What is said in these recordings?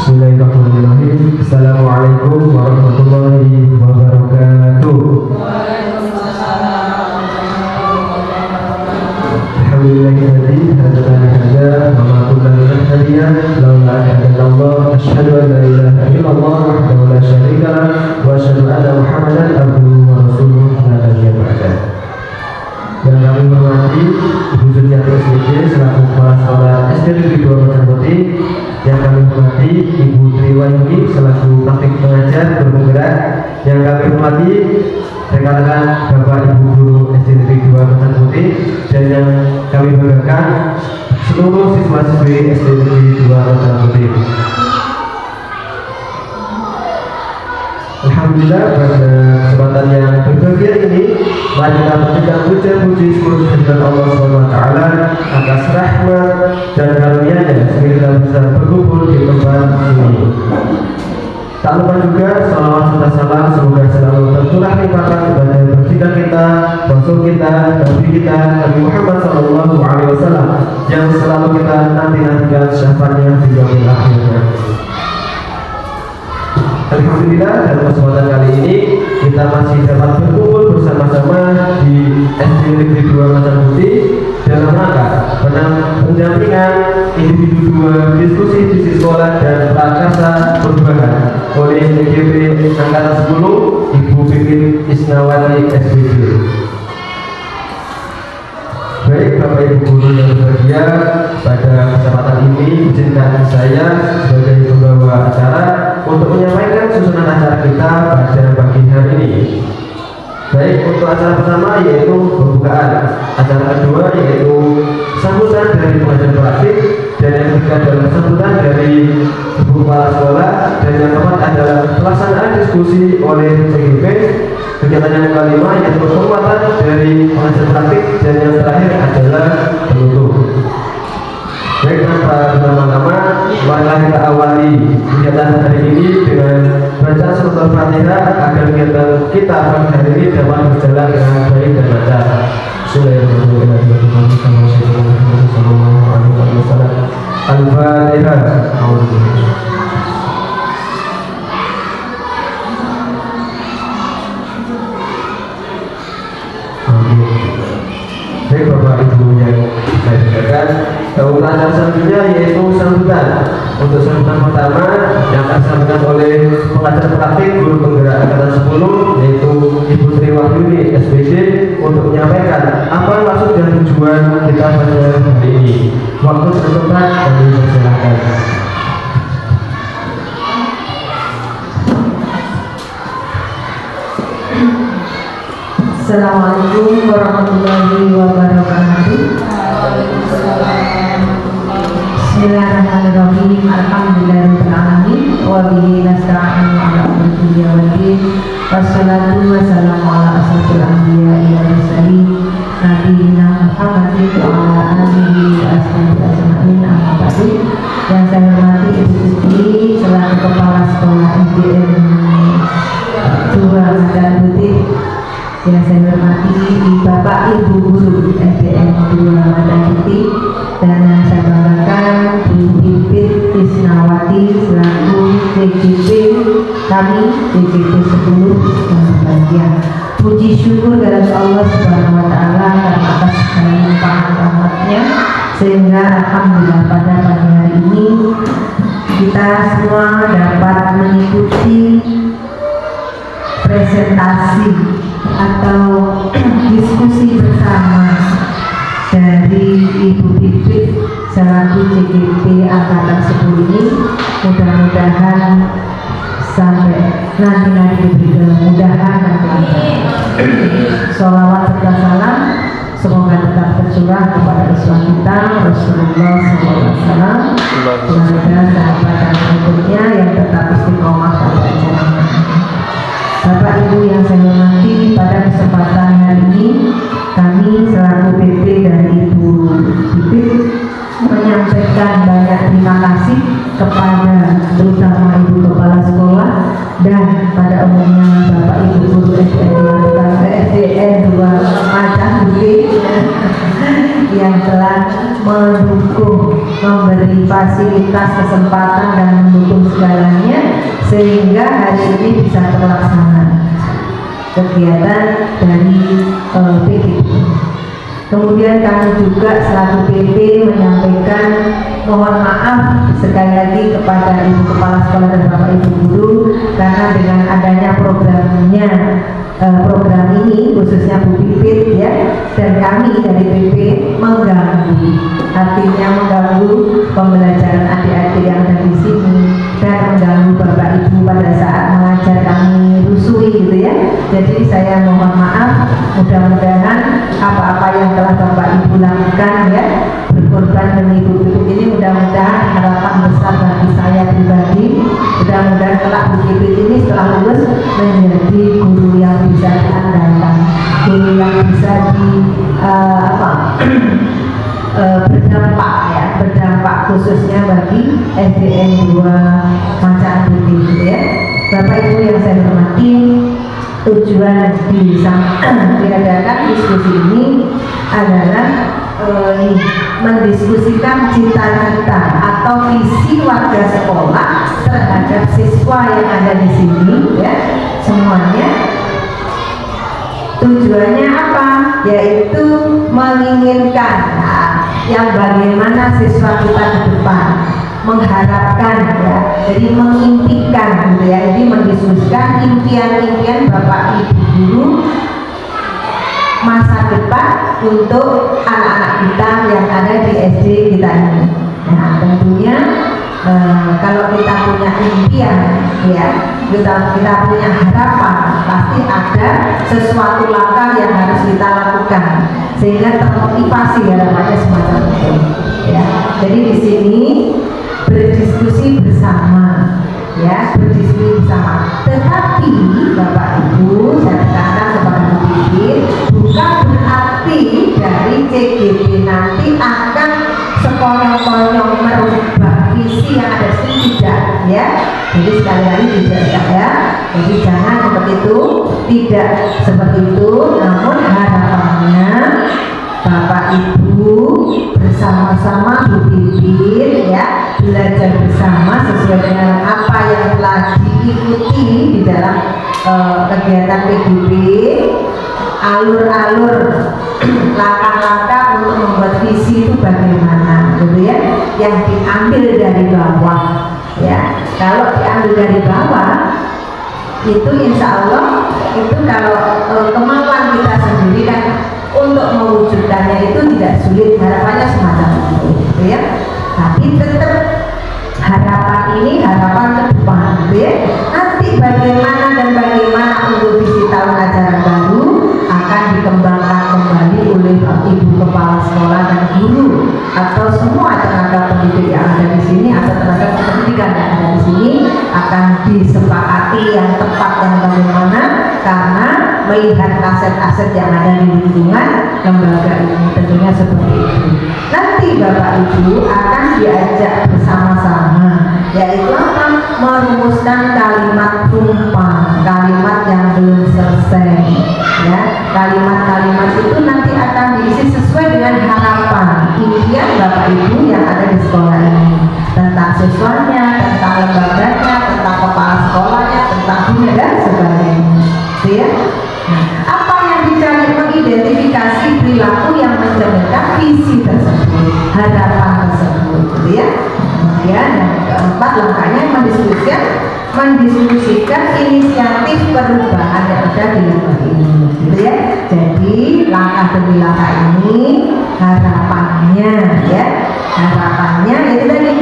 Bismillahirrahmanirrahim. Assalamualaikum warahmatullahi wabarakatuh. Alhamdulillahilladzi hadana li hadza wa ma kunna linahtadiya laula an hadana asyhadu an la ilaha illallah wahdahu la syarika lah wa asyhadu anna Muhammadan abduhu wa rasuluh la nabiyya ba'da. Yang kami hormati Ibu Suciati SDG selaku kepala sekolah SD Negeri 2 Macan Putih, yang kami hormati Ibu Triwayuni selaku praktik pengajar berpenggerak, yang kami hormati rekan-rekan Bapak Ibu Guru SD Negeri 2 Macan Putih, dan yang kami banggakan seluruh siswa-siswi SD Negeri 2 Macan Putih. Alhamdulillah, pada kesempatan yang berbahagia ini mari kita panjatkan puja-puji seluruh kehadirat Allah SWT atas rahmat dan karunia-Nya sehingga kita bisa berkumpul di tempat ini. Tak lupa juga salawat serta salam semoga selalu tercurah limpahkan kepada baginda kita, Rasul kita, Nabi kita, Nabi Muhammad SAW, yang selalu kita nanti-nantikan syafaatnya di yaumil akhir. Alhamdulillah, dalam kesempatan kali ini kita masih dapat berkumpul bersama-sama di SD Negeri 2 Macan Putih dalam rangka pendampingan individu 2 diskusi visi sekolah dan prakarsa perubahan oleh DGP Angkatan 10 Ibu Pipin Isnawati SPG. Baik Bapak Ibu Guru yang berbahagia, pada kesempatan ini izinkan saya sebagai pembawa acara untuk menyampaikan susunan acara kita pada pagi hari ini. Baik, untuk acara pertama yaitu pembukaan, acara kedua yaitu sambutan dari pengajar praktik, dan yang ketiga adalah sambutan dari Ibu Kepala Sekolah, dan yang keempat adalah pelaksanaan diskusi oleh CGP. Kegiatan yang kelima yaitu penguatan dari pengajar praktik, dan yang terakhir adalah penutup. Baik, tanpa berlama-lama, marilah kita awali kegiatan hari ini dengan baca surat Al-Fatihah agar kegiatan kita pada hari ini dapat berjalan dengan baik dan lancar. Al-Fatihah. Baik Bapak Ibu yang saya banggakan, untuk acara selanjutnya yaitu sambutan. Untuk sambutan pertama yang akan disampaikan oleh pengajar praktik guru penggerak Angkatan 10 yaitu Ibu Triwayuni SPG untuk menyampaikan apa maksud dan tujuan kita pada hari ini. Waktu sebentar kami persilakan. Assalamualaikum warahmatullahi wabarakatuh. Bismillahirrahmanirrahim. Alhamdulillahirabbil alamin wa bihi nasta'inu ala umuri dunya waddin. Wassalatu wassalamu ala asyrofil anbiya'i wal mursalin nabiyina Muhammadin wa ala alihi wa ashabihi ajma'in. Amma ba'du. Yang saya hormati Ibu Siti selaku Kepala Sekolah SDN 2 Macan Putih, yang saya hormati Bapak Ibu Guru SDN 2 Macan Putih, dan yang saya banggakan Bu Pipin Isnawati selaku DGP kami DGP 10 yang berbahagia. Puji syukur kepada Allah Subhanahu wa Ta'ala karena atas segala limpahan rahmatnya, sehingga alhamdulillah pada pagi hari ini kita semua dapat mengikuti presentasi atau diskusi bersama dari Ibu Pipit selaku CGP Angkatan 10 ini. Mudah-mudahan sampai nanti diberi kemudahan dan kelancaran. Sholawat serta salam semoga tetap tercurah kepada Islam kita Rasulullah SAW, keluarga, sahabat dan pengikutnya yang tetap istiqomah pada ajarannya. Bapak Ibu yang saya hormati, pada kesempatan hari ini kami selaku PP dan Ibu Pipit menyampaikan banyak terima kasih kepada terutama Ibu Kepala Sekolah dan pada umumnya Bapak Ibu Guru SDN 2 Macan Putih yang telah mendukung, memberi fasilitas, kesempatan dan mendukung segalanya sehingga hari ini bisa terlaksana kegiatan dari PGB. Kemudian kami juga selaku PP menyampaikan mohon maaf sekali lagi kepada Ibu Kepala Sekolah dan Bapak Ibu Guru karena dengan adanya program ini khususnya Bu Pipit ya, dan kami dari PP mengganggu, artinya mengganggu pembelajaran adik-adik yang ada di sini dan mengganggu Bapak Ibu pada saat mengajar kami rusui gitu ya. Jadi saya mohon maaf, mudah-mudahan apa-apa yang telah Bapak Ibu lakukan ya, berkorban demi Bu Pipit ini, mudah-mudahan harapan besar bagi saya pribadi, mudah-mudahan kelak Bu Pipit ini setelah lulus menjadi guru yang bisa diandalkan, guru yang bisa berdampak ya, berdampak khususnya bagi SDN 2 Macan Putih gitu ya. Bapak Ibu yang saya hormati, tujuan diadakan diskusi ini adalah mendiskusikan cita-cita atau visi warga sekolah terhadap siswa yang ada di sini ya, semuanya. Tujuannya apa? Yaitu menginginkan yang bagaimana siswa kita ke depan, mengharapkan ya, jadi mengimpikan gitu ya, jadi mendiskusikan impian-impian Bapak Ibu guru masa depan untuk anak-anak kita yang ada di SD kita ini. Nah tentunya kalau kita punya impian ya, kita punya harapan, pasti ada sesuatu langkah yang harus kita lakukan sehingga termotivasi harapannya semacam itu ya. Jadi di sini berdiskusi bersama ya, berdiskusi bersama. Tetapi Bapak Ibu, saya katakan kepada Bu Pipit, bukan berarti dari CGP nanti akan sekonyong-konyong merubah visi yang ada di sini, tidak ya. Jadi sekali lagi tidak ya. Jadi jangan seperti itu, tidak seperti itu. Namun harapannya Bapak Ibu bersama-sama Bu Pipit ya, belajar bersama sesuai dengan apa yang telah diikuti di dalam kegiatan PGB, alur-alur langkah-langkah untuk membuat visi itu bagaimana gitu ya, yang diambil dari bawah ya. Kalau diambil dari bawah itu insya Allah itu kalau kemauan kita sendiri kan untuk mewujudkannya itu tidak sulit, harapannya semacam itu gitu ya. Tapi tetap harapan ini harapan ke depan gitu ya. Nanti bagaimana dan bagaimana untuk visi tahun ajaran baru akan dikembangkan kembali oleh Ibu Kepala Sekolah dan guru atau semua tenaga pendidik yang ada di sini atau tenaga pendidikan yang ada di sini akan disepakati yang tepat yang bagaimana, karena melihat aset-aset yang ada di lingkungan lembaga ini tentunya seperti itu. Nanti Bapak Ibu akan diajak bersama-sama, yaitu apa? Merumuskan kalimat tumpang, kalimat yang belum selesai ya. Kalimat-kalimat itu nanti akan diisi sesuai dengan harapan impian Bapak Ibu yang ada di sekolah ini, tentang siswanya, tentang lembaganya, tentang kepala sekolahnya, tentang dunia dan sebagainya ya. Nah, apa yang dicari? Mengidentifikasi perilaku yang mencerminkan visi tersebut, harapan tersebut gitu ya. Kemudian yang keempat langkahnya mendiskusikan inisiatif perubahan yang ada di lembaga ini gitu ya. Jadi langkah demi langkah ini harapannya ya, harapannya itu tadi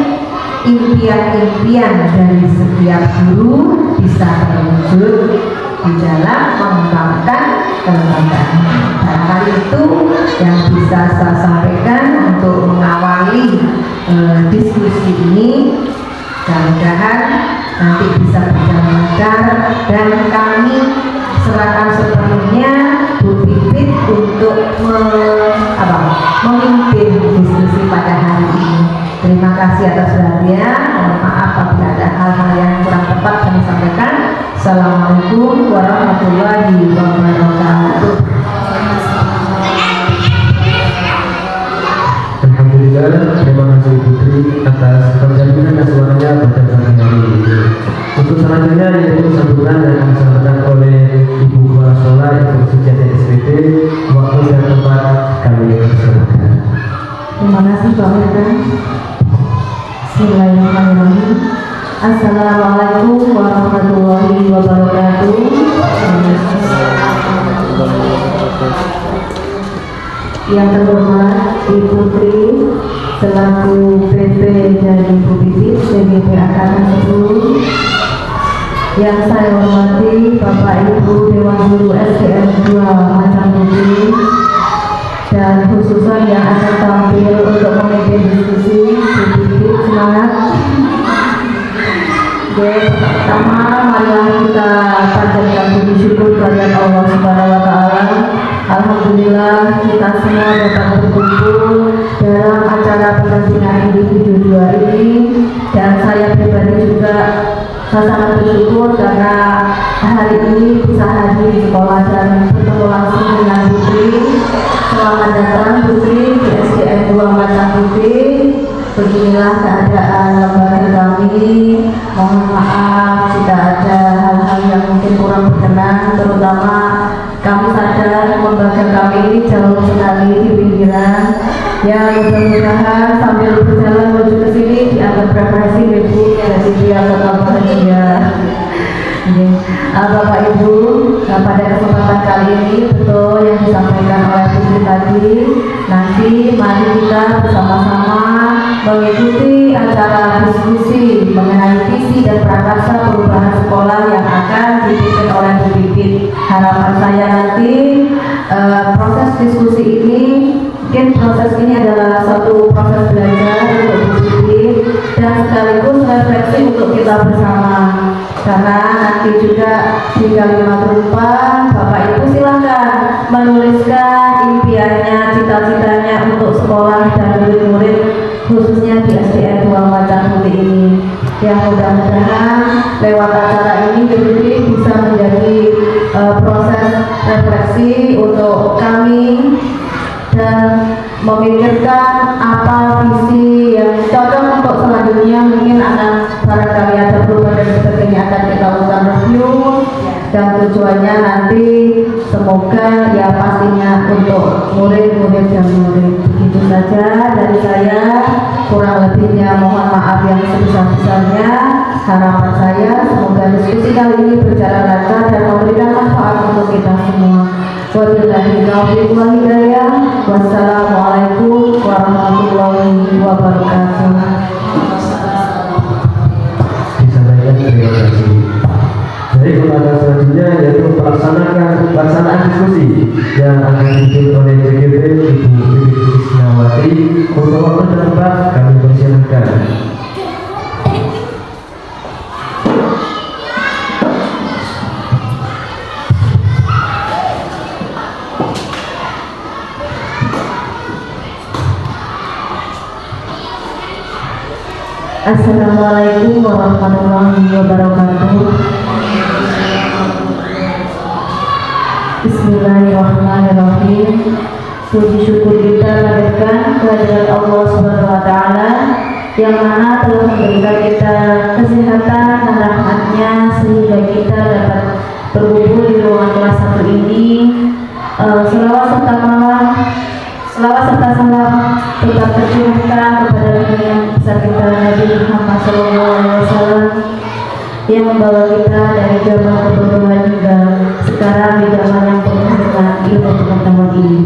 impian-impian dari setiap guru bisa terwujud di dalam mengembangkan kelembagaan. Barangkali itu yang bisa saya sampaikan untuk mengawali diskusi ini. Mudah-mudahan nanti bisa berjalan lancar dan kami serahkan sepenuhnya Bu Pipit untuk memimpin diskusi pada hari ini. Terima kasih atas perhatian. Mohon maaf apabila ada hal-hal yang kurang tepat kami sampaikan. Assalamualaikum warahmatullahi wabarakatuh. meninggal. Terima kasih Ibu Tri atas penjaminan suaranya pada pagi hari ini. Untuk selanjutnya yaitu santunan yang disampaikan oleh Ibu Kepala Sekolah Ibu Suciati SPD. Waktu dan tempat kami persilakan. Terima kasih Pak Mirna. Bismillahirrahmanirrahim. Assalamualaikum warahmatullahi wabarakatuh. Yang terhormat Ibu Tri selaku PP dan Ibu Bibit CGP Angkatan 10. Yang saya hormati Bapak Ibu Dewan Guru SDN 2 Macan Putih, dan khususnya yang akan tampil untuk memimpin diskusi. Bu Bibit, semangat. Oke, pertama marilah kita panjatkan puji syukur kepada Allah Subhanahu wa taala. Alhamdulillah kita semua dapat berkumpul dalam acara pendampingan individu 2 ini, dan saya pribadi juga sangat bersyukur karena hari ini bisa hadir di sekolah dan bertemu langsung dengan Putri. Selamat datang Putri di SDN 2 Macan Putih. Beginilah keadaan lembaga kami. Mohon maaf jika ada hal-hal yang mungkin kurang berkenan, terutama kami sadar lembaga kami ini jauh sekali di pinggiran. Ya, mudah-mudahan sambil berjalan menuju ke sini dianggap refreshing Ibu, jadi biar tetap bahagia. Bapak Ibu, pada kesempatan kali ini betul yang disampaikan oleh Putri tadi. Nanti mari kita bersama-sama mengikuti acara diskusi mengenai visi dan prakarsa perubahan sekolah yang akan dipimpin oleh Bu Bibit. Harapan saya nanti proses diskusi ini, mungkin proses ini adalah suatu proses belajar untuk Bu Bibit dan sekaligus refleksi untuk kita bersama. Karena nanti juga di kalimat berupa Bapak Ibu silahkan menuliskan impiannya, cita-citanya untuk sekolah dan murid-murid khususnya di SDN 2 Macan Putih ini. Yang mudah-mudahan lewat acara ini jadi bisa menjadi proses refleksi untuk kami dan memikirkan apa visi yang cocok untuk selanjutnya. Mungkin akan barangkali ada perubahan dan sebagainya akan kita lakukan review, dan tujuannya nanti semoga ya pastinya untuk murid-murid dan murid. Begitu saja dari saya, kurang lebihnya mohon maaf yang sebesar-besarnya. Harapan saya semoga diskusi kali ini berjalan lancar dan memberikan manfaat untuk kita semua. Wabillahi taufiq wal hidayah. Wassalamualaikum warahmatullahi wabarakatuh. Disampaikan terima kasih. Jadi kepada selanjutnya yaitu pelaksanaan diskusi yang akan dipimpin oleh CGP Ibu Bibit Krisnawati. Untuk waktu dan tempat kami persilahkan. Assalamualaikum warahmatullahi wabarakatuh. Bismillahirrahmanirrahim. Puji syukur kita panjatkan kehadirat Allah Subhanahu wa taala yang mana telah memberikan kita kesehatan dan rahmatnya sehingga kita dapat berkumpul di ruangan kelas 1 ini. Selawat serta salam tetap tercurahkan kepada yang besar kita Nabi Muhammad SAW yang membawa kita dari zaman kebodohan hingga sekarang di zaman yang penuh dengan ilmu pengetahuan ini.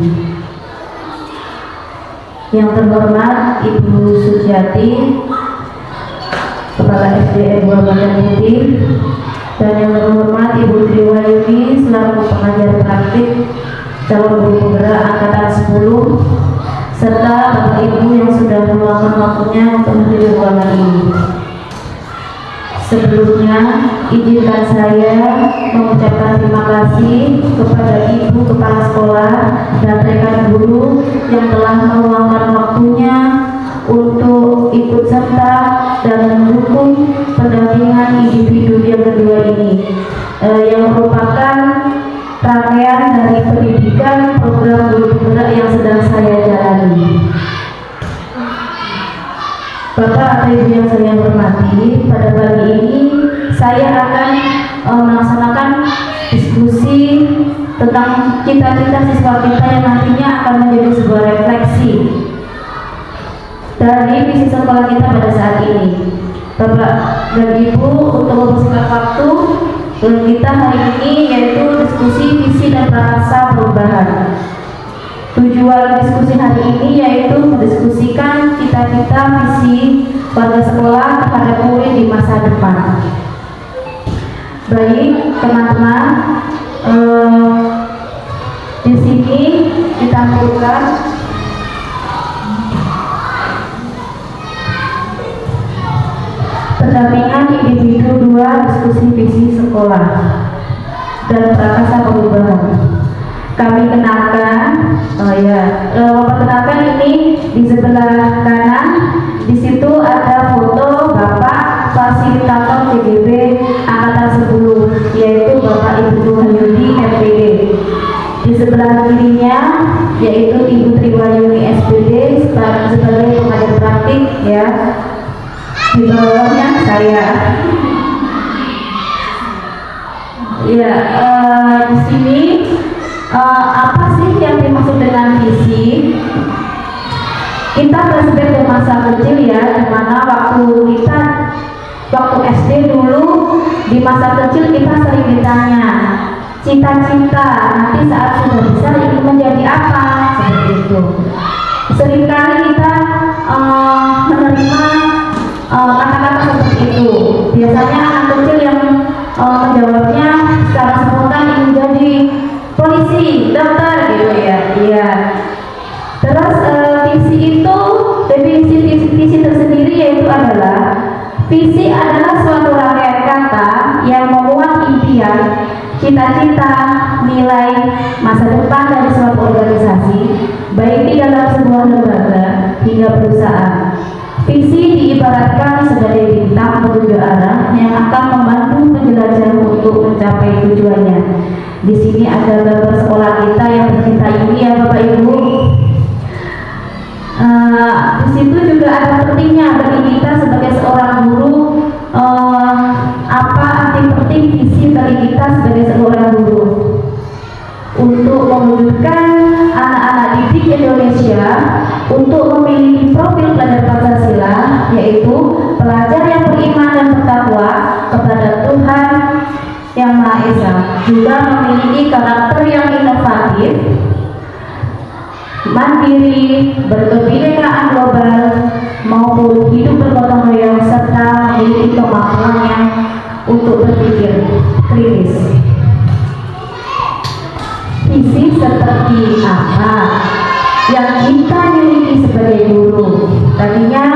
Yang terhormat Ibu Suciati, Kepala SDN 2 Macan Putih, dan yang terhormat Ibu Triwayuni selaku pengajar praktik calon guru penggerak angkatan 10, serta Bapak Ibu yang sudah meluangkan waktunya untuk menghadiri ruangan ini. Sebelumnya, izinkan saya mengucapkan terima kasih kepada Ibu Kepala Sekolah dan rekan guru yang telah meluangkan waktunya untuk ikut serta dan mendukung pendampingan individu yang kedua ini, yang merupakan rangkaian dari pendidikan program guru penggerak yang sedang saya jalani. Bapak atau Ibu yang saya hormati, pada pagi ini saya akan melaksanakan diskusi tentang cita-cita siswa kita yang nantinya akan menjadi sebuah refleksi dari visi sekolah kita pada saat ini. Bapak dan Ibu, untuk mempersingkat waktu kita hari ini yaitu diskusi visi dan prakarsa perubahan. Tujuan diskusi hari ini yaitu mendiskusikan cita-cita visi warga sekolah terhadap murid di masa depan. Baik teman-teman, di sini ditampilkan pendampingan individu 2 diskusi visi sekolah dan prakarsa perubahan. Kami kenalkan, memperkenalkan ini di sebelah kanan. Di situ ada foto Bapak Fasilitator CGB Angkatan 10, yaitu Bapak Ibu Hayudi MPD. Di sebelah kirinya yaitu Ibu Triwayuni SPD sebagai pengajar praktik, ya. Di bawahnya saya. Ya, di sini apa sih yang dimaksud dengan visi? Kita flashback ke masa kecil ya, dimana waktu SD dulu, di masa kecil kita sering ditanya cita-cita nanti saat sudah besar ingin menjadi apa, seperti itu. Seringkali kita menerima kata-kata seperti itu. Biasanya anak kecil yang menjawabnya secara spontan ingin jadi polisi, dokter, gitu ya. Iya. Terus visi itu, definisi visi tersendiri yaitu adalah visi adalah suatu rangkaian kata yang memuat impian, cita-cita, nilai, masa depan dari suatu organisasi, baik di dalam sebuah lembaga hingga perusahaan. Visi diibaratkan sebagai bintang petunjuk arah yang akan membantu penjelajah untuk mencapai tujuannya. Di sini ada gambar sekolah kita yang tercinta ini ya Bapak Ibu. Di situ juga ada pentingnya bagi kita sebagai seorang guru, apa arti penting visi bagi kita sebagai seorang guru untuk mewujudkan anak-anak didik Indonesia untuk memiliki profil pelajar Pancasila, yaitu pelajar yang beriman dan bertakwa kepada Tuhan Yang Maha Esa, juga memiliki karakter yang inovatif, mandiri, berkebinekaan global, maupun hidup bergotong royong serta memiliki kemampuannya untuk berpikir kritis. Visi seperti apa yang kita miliki sebagai guru? Tadinya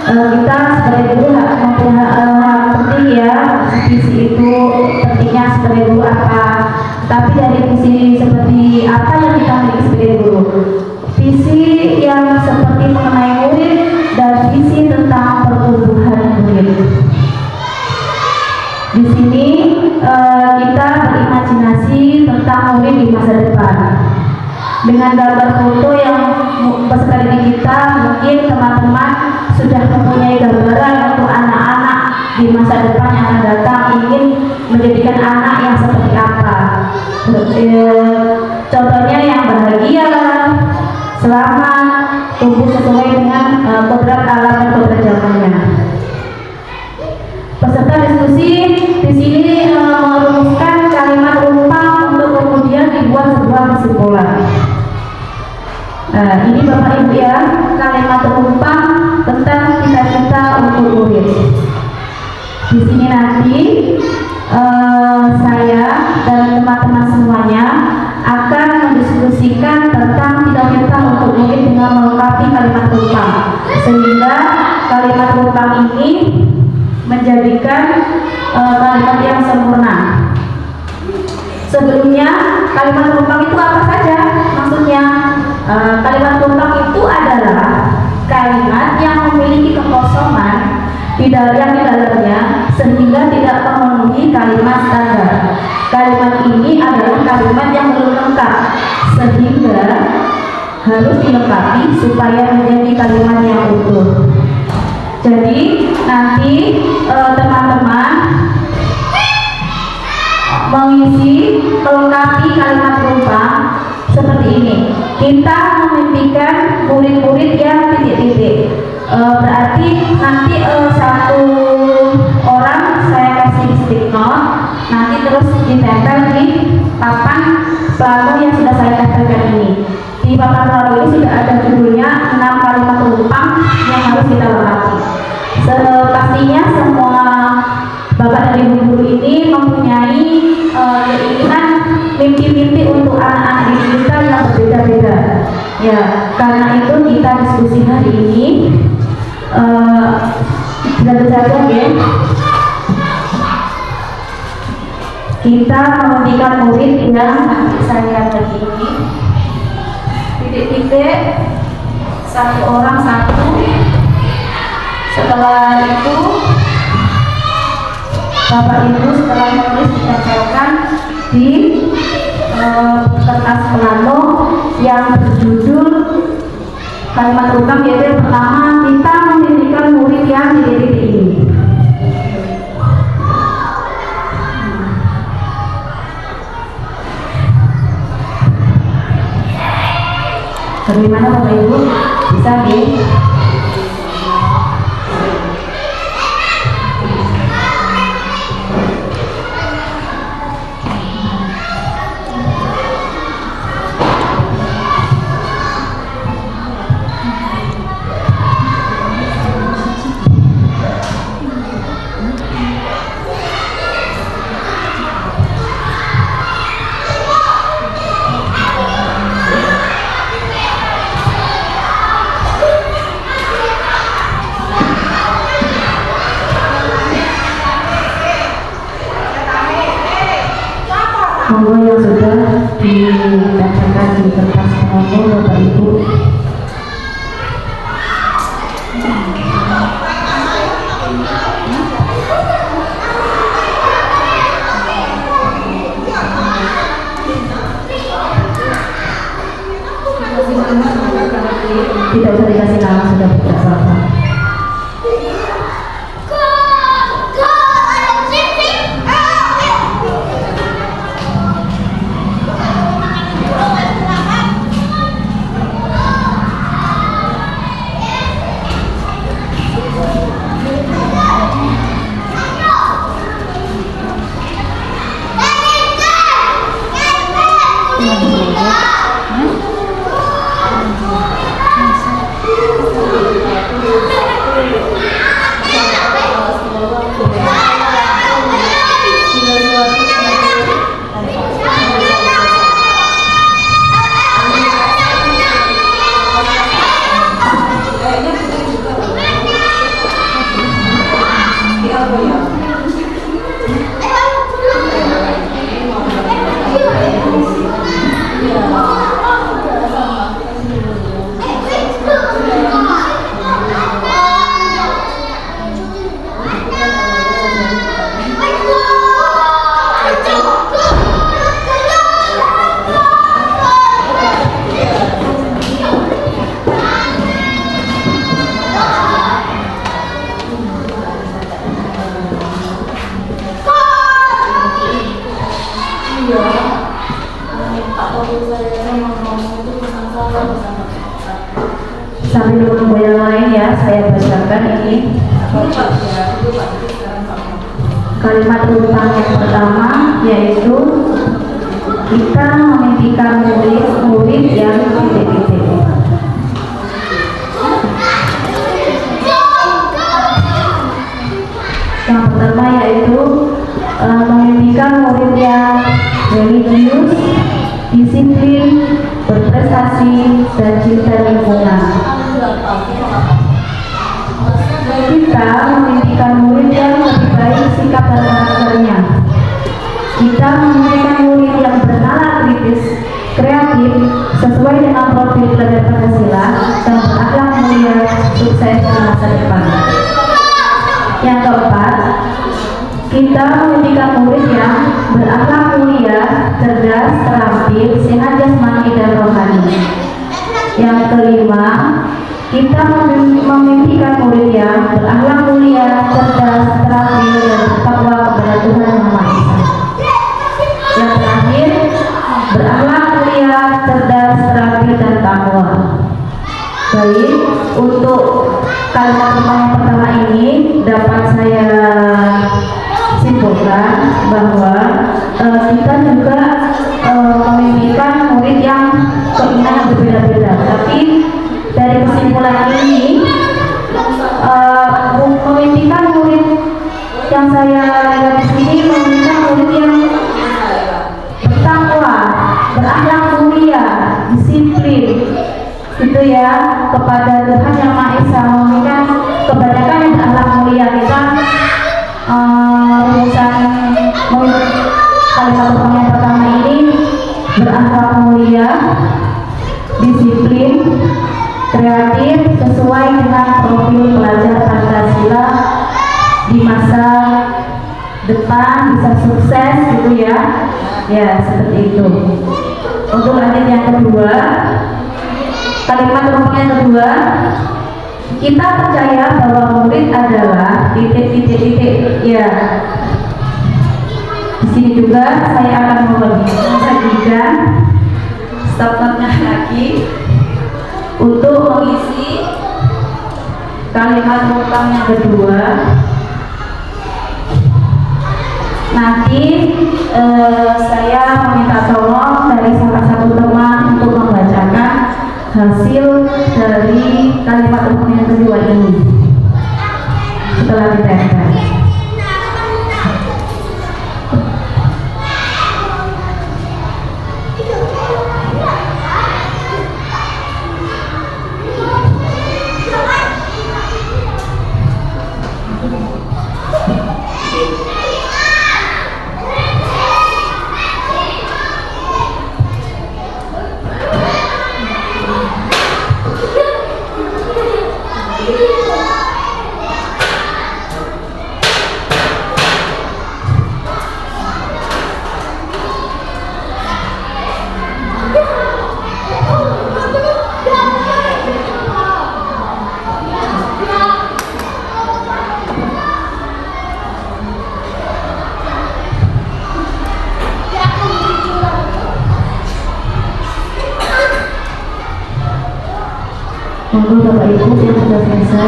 kita sebagai guru mempunyai hal penting ya, visi itu pentingnya sebagai guru apa. Tapi dari visi seperti apa yang kita miliki sebagai guru? Visi yang seperti mengenai murid dan visi tentang pertumbuhan murid. Di sini kita berimajinasi tentang murid di masa depan. Dengan gambar foto yang beserta diri kita, mungkin teman-teman sudah mempunyai gambaran untuk anak-anak di masa depan yang akan datang ingin menjadikan anak yang seperti apa. Contohnya yang bahagia, selamat, tumbuh sesuai dengan kodrat alam dan kodrat zamannya. Peserta diskusi di sini merumuskan kalimat rumpang untuk kemudian dibuat sebuah kesimpulan. Ini Bapak Ibu ya, kalimat rumpang tentang cita-cita untuk murid. Di sini nanti saya dan teman-teman semuanya akan mendiskusikan tentang cita-cita untuk murid dengan melengkapi kalimat rumpang, sehingga kalimat rumpang ini menjadikan kalimat yang sempurna. Sebelumnya kalimat rumpang itu apa saja? Maksudnya kalimat rumpang itu adalah kalimat yang memiliki kekosongan yang di dalamnya sehingga tidak memenuhi kalimat standar. Kalimat ini adalah kalimat yang belum lengkap sehingga harus dilengkapi supaya menjadi kalimat yang utuh. Jadi nanti teman-teman mengisi melengkapi kalimat penumpang seperti ini. Kita memimpikan murid-murid yang titik-titik. Berarti nanti satu orang saya kasih stick note, nanti terus ditempel di papan plano yang sudah saya tempelkan ini. Di papan plano ini sudah ada judulnya 6 kalimat penumpang yang harus kita lengkapi. Pastinya semua Bapak dan Ibu guru ini mempunyai keinginan mimpi-mimpi untuk anak-anak didik kita yang berbeda-beda. Ya, karena itu kita diskusi hari ini sudah saja ya. Kita memimpikan murid yang saya bagi ini titik-titik, satu orang satu. Setelah itu Bapak Ibu setelah menulis ditempelkan di kertas plano yang berjudul kalimat penumpang, yaitu yang pertama, kita memimpikan murid yang titik-titik ini. Bagaimana Bapak Ibu? Bisa deh. Monggo yang sudah ditempelkan di kertas plano Bapak Ibu. Tidak usah dikasih nama, sudah tidak apa-apa. Sambil menunggu yang lain ya, saya bacakan ini kalimat penumpang yang pertama, yaitu kita memimpikan murid yang titik-titik. Yang pertama yaitu memimpikan murid yang religius, disiplin, berprestasi, dan cinta lingkungan. Kita memimpikan murid yang lebih baik sikap dan karakternya. Kita memimpikan murid yang bernalar kritis, kreatif, sesuai dengan profil pelajar Pancasila, dan berakhlak mulia, sukses di masa depan. Yang keempat, kita memimpikan murid yang berakhlak mulia, cerdas, terampil, sehat jasmani dan rohani. Yang kelima, kita memimpikan murid yang berakhlak mulia, cerdas, terampil, dan bertakwa kepada Tuhan Yang Maha Esa. Yang terakhir, berakhlak mulia, cerdas, terampil, dan takwa. Baik, untuk kalimat yang pertama ini dapat saya simpulkan bahwa kita juga memimpikan murid yang keinginan berbeda-beda. Tapi dari kesimpulan ini, memimpikan murid yang saya lihat di sini memimpikan murid yang bertakwa, berakhlak mulia, disiplin, gitu ya, kepada Tuhan Yang Maha Esa. Memimpikan kebanyakan yang berakhlak mulia. Kita rumusan kalimat yang pertama ini berakhlak mulia, disiplin, kreatif, sesuai dengan profil pelajar Pancasila di masa depan bisa sukses, gitu ya. Ya, seperti itu. Untuk lanjut yang kedua, kalimat yang kedua, kita percaya bahwa murid adalah titik-titik-titik. Ya, di sini juga saya akan membagikan statementnya lagi untuk mengisi kalimat rukam yang kedua. Nanti saya meminta tolong dari salah satu teman untuk membacakan hasil dari kalimat rukam yang kedua ini setelah ditempel. Monggo Bapak Ibu yang sudah selesai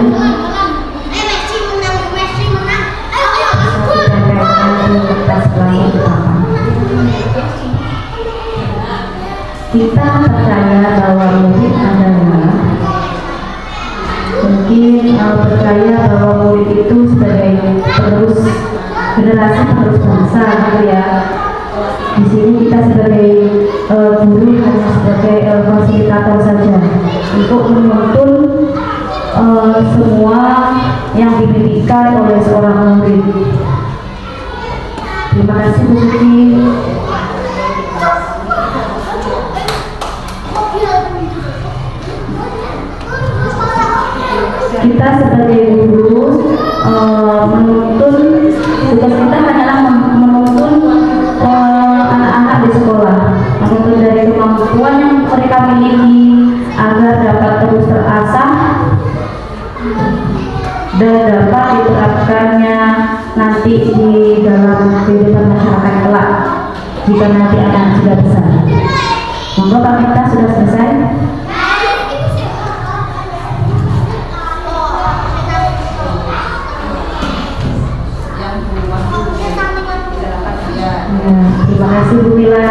kita percaya bahwa murid adalah percaya bahwa murid itu sebagai penerus generasi, penerus bangsa, gitu ya. Di sini kita sebagai guru hanya sebagai fasilitator saja untuk menuntun semua yang dimimpikan oleh seorang murid. Terima kasih Bu Suci. Kita sebagai guru menuntun, tugas kita hanyalah menuntun anak-anak di sekolah, menuntun dari kemampuan yang mereka miliki agar dapat terus terasah dan dapat diterapkannya nanti di dalam kehidupan masyarakat kelak jika nanti anak sudah besar. Monggo Pak Mita sudah selesai. Terima kasih Bu Mila.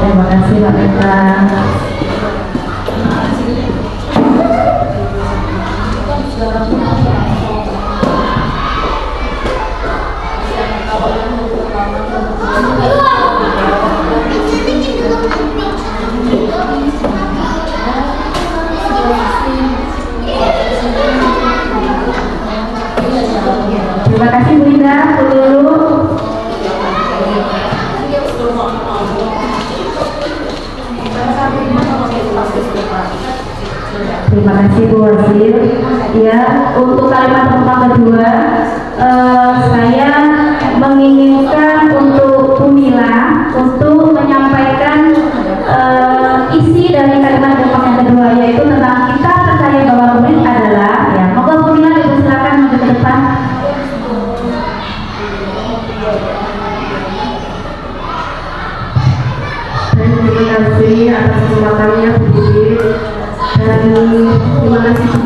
Terima kasih Pak Mita. Terima kasih Bu Linda. Dulu. Terima kasih Bu Wasil. Ya, untuk kalimat pertama kedua, saya menginginkan untuk Bu Mila untuk menyampaikan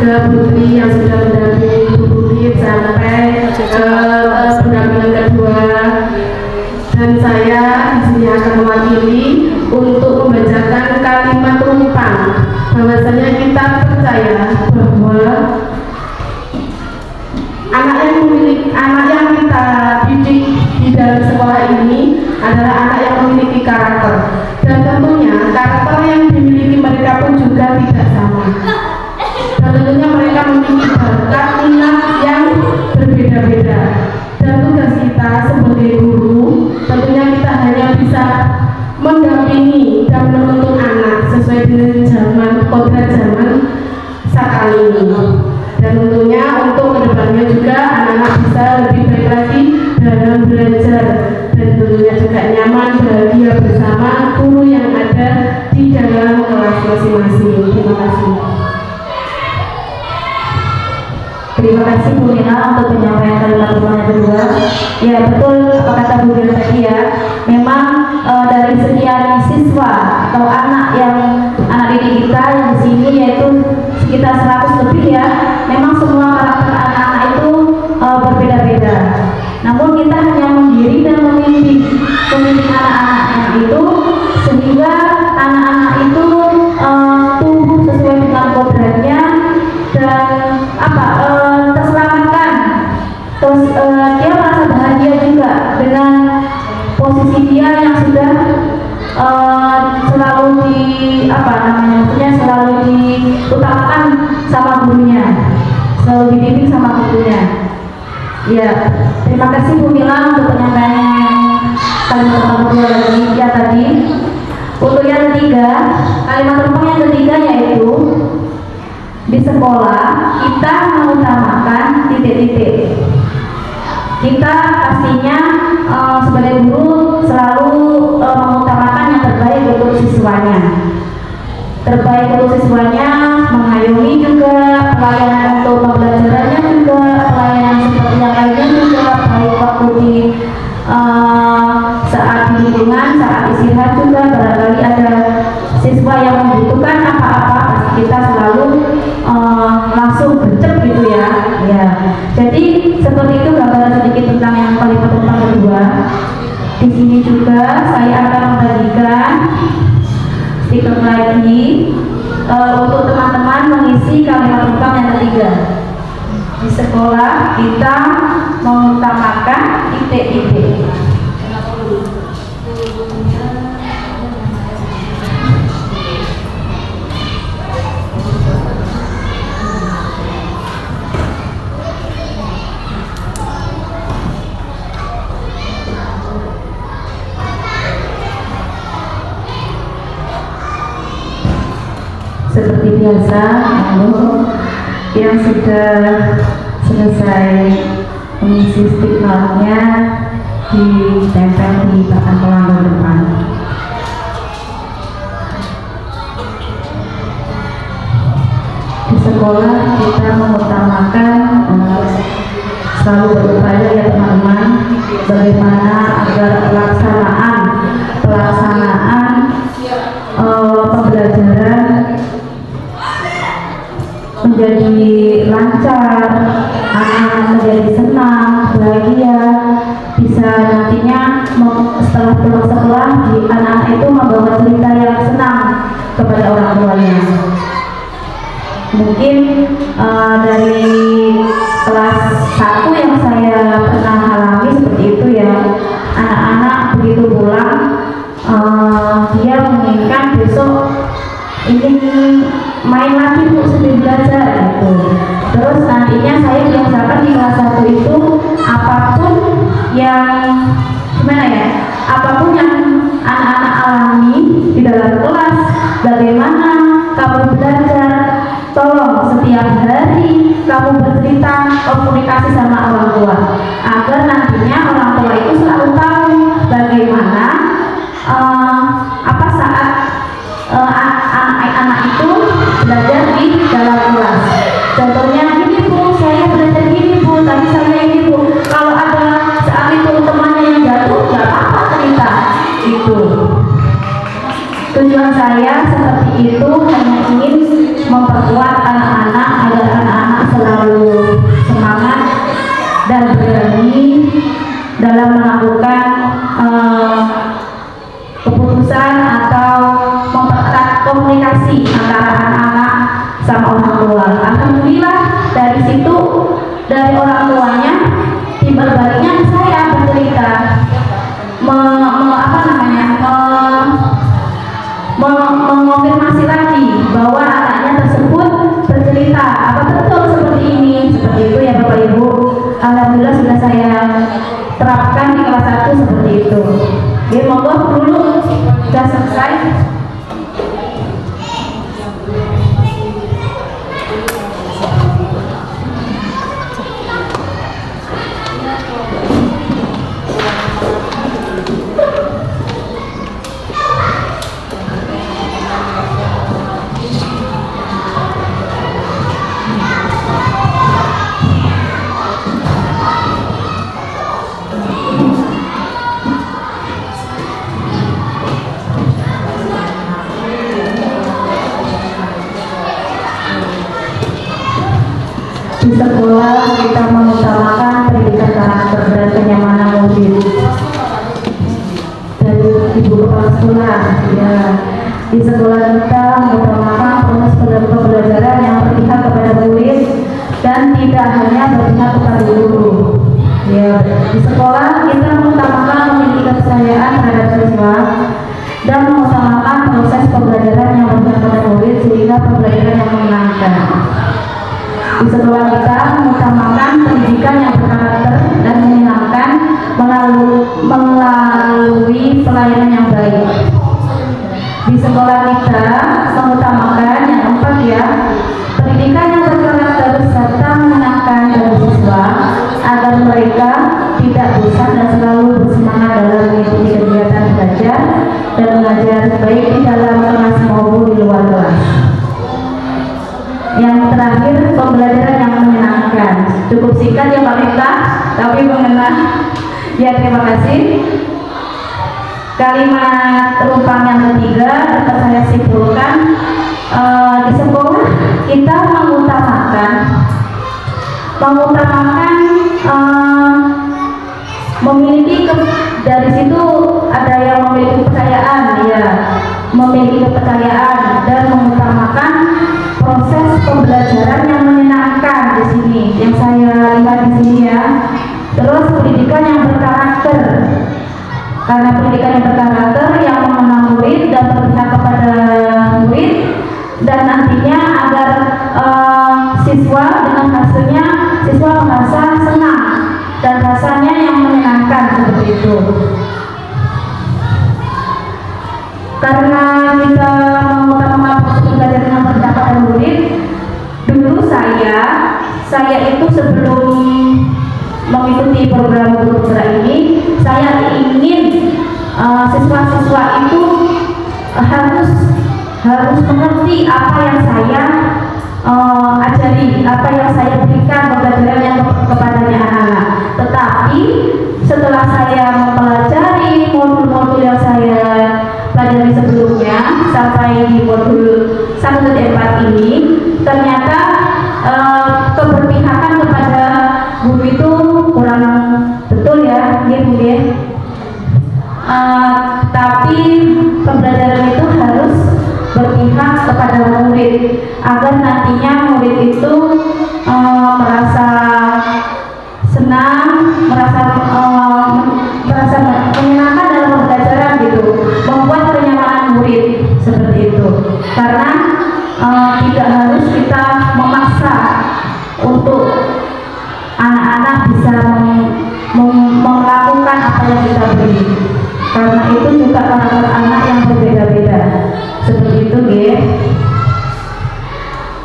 juga Putri yang sudah mendampingi Ibu Putri sampai pendampingan kedua. Dan saya di sini akan mewakili untuk membacakan kalimat rumpang bahwasanya kita percaya bahwa anak yang kita didik di dalam sekolah ini adalah anak yang memiliki karakter, dan tentunya karakter yang dimiliki mereka pun juga tidak sama, dan tentunya mereka memiliki bakat minat yang berbeda-beda. Dan tugas kita sebagai guru tentunya kita hanya bisa mendampingi dan menuntun anak sesuai dengan kodrat zaman saat ini. Dan tentunya untuk kedepannya juga anak-anak bisa lebih baik lagi dalam belajar, dan tentunya juga nyaman bahagia bersama guru yang ada di dalam kelas masing-masing. Terima kasih. Terima kasih Bu Nina untuk penyampaian kalimat yang kedua. Ya betul apa kata Bu Nina tadi ya. Memang dari sekian siswa atau anak didik kita yang di sini yaitu sekitar 100 lebih ya. Memang semua karakter anak-anak itu berbeda-beda. Namun kita hanya mendiri dan memimpin anak-anak itu sehingga anak-anak itu tumbuh sesuai dengan kodratnya dan terselamatkan. Terus dia merasa bahagia juga dengan posisi dia yang sudah selalu selalu diutamakan sama gurunya, selalu dibimbing sama gurunya. Ya, terima kasih Bu Mila untuk penyampaiannya kalimat kedua lagi ya tadi. Untuk yang ketiga, kalimat yang ketiga yaitu di sekolah kita mengutamakan titik-titik. Kita pastinya sebagai guru selalu mengutamakan yang terbaik untuk siswanya. Terbaik untuk siswanya, mengayomi juga, pelayanan untuk pembelajarannya juga, pelayanan seperti yang lainnya juga, baik waktu di saat di lingkungan, saat istirahat juga. Barangkali ada siswa yang membutuhkan apa-apa, pasti kita selalu langsung gercep gitu ya. Jadi seperti itu gambaran sedikit tentang yang kalimat kedua. Di sini juga saya akan membagikan stiker lagi untuk teman-teman mengisi kalimat yang ketiga. Di sekolah kita mengutamakan titik-titik. Seperti biasa, yang sudah selesai mengisi stikernya ditempel di papan pelanggan depan. Di sekolah kita mengutamakan selalu berupaya ya teman-teman, bagaimana agar pelaksanaan pembelajaran menjadi lancar, anak menjadi senang, bahagia, bisa nantinya setelah pulang sekolah anak-anak itu membawa cerita yang senang kepada orang tuanya. Mungkin dari kelas 1 yang saya pernah alami seperti itu ya, anak-anak begitu pulang dia menginginkan besok ingin main lagi Bu sambil belajar gitu. Terus nantinya saya biasakan di kelas 1 itu apapun yang apapun yang anak-anak alami di dalam kelas, bagaimana kamu belajar, tolong setiap hari kamu bercerita, komunikasi sama orang tua agar nantinya orang tua itu selalu tahu bagaimana saat anak-anak itu belajar di dalam kelas. Contohnya gini Bu, saya belajar gini Bu, tadi saya ini Bu. Kalau ada saat itu temannya yang jatuh, gak apa-apa cerita gitu. Tujuan saya seperti itu hanya ingin memperkuat anak-anak agar betul seperti ini, seperti itu ya Bapak Ibu. Alhamdulillah sudah saya terapkan di kelas 1 seperti itu. Oke, monggo dulu sudah selesai. Di sekolah kita mengutamakan pendidikan karakter dan kenyamanan murid. Dari Ibu Kepala Sekolah, ya, di sekolah kita mengutamakan proses pembelajaran yang berpihak kepada murid dan tidak hanya berpihak kepada guru. Ya, di sekolah kita mengutamakan memiliki kepercayaan terhadap siswa dan mengutamakan proses pembelajaran yang berpihak kepada murid sehingga pembelajaran yang menyenangkan. Di sekolah kita mengutamakan pendidikan yang berkarakter dan menyenangkan melalui pelayanan yang baik. Di sekolah kita mengutamakan yang keempat ya, pendidikan yang berkarakter serta menyenangkan dari siswa agar mereka tidak bosan dan selalu bersemangat dalam mengikuti kegiatan belajar dan mengajar baik di dalam kelas maupun di luar kelas. Yang terakhir, pembelajaran yang menyenangkan. Cukup singkat ya Pak Mita, tapi mengena. Ya, terima kasih. Kalimat rumpang yang ketiga dapat saya simpulkan, di sekolah kita mengutamakan memiliki dari situ ada yang memiliki kepercayaan, ya, memiliki kepercayaan dan mengutamakan proses pembelajaran yang menyenangkan di sini, yang saya lihat di sini ya. Terus pendidikan yang berkarakter, karena pendidikan yang berkarakter yang mengenal murid dan berpihak kepada murid, dan nantinya agar siswa dengan hasilnya siswa merasa senang dan rasanya yang menyenangkan seperti itu. Karena kita mengutamakan proses pembelajaran yang berpihak kepada murid, dulu saya itu sebelum mengikuti program Guru Penggerak ini, saya ingin siswa-siswa itu harus mengerti apa yang saya ajari, apa yang saya berikan pembelajaran yang kepadanya anak-anak. Tetapi setelah saya mempelajari modul-modul yang saya pelajari sebelumnya sampai di modul 1-4 ini, ternyata keberpihakan kepada guru itu kurang betul ya, gitu ya. Tapi pembelajaran itu harus berpihak kepada murid agar nantinya murid itu merasa senang, merasa menyenangkan dalam pembelajaran gitu, membuat kenyamanan murid seperti itu. Karena tidak harus kita memaksa untuk anak-anak bisa melakukan apa yang kita beri, karena itu juga karakter anak yang berbeda-beda seperti itu ya.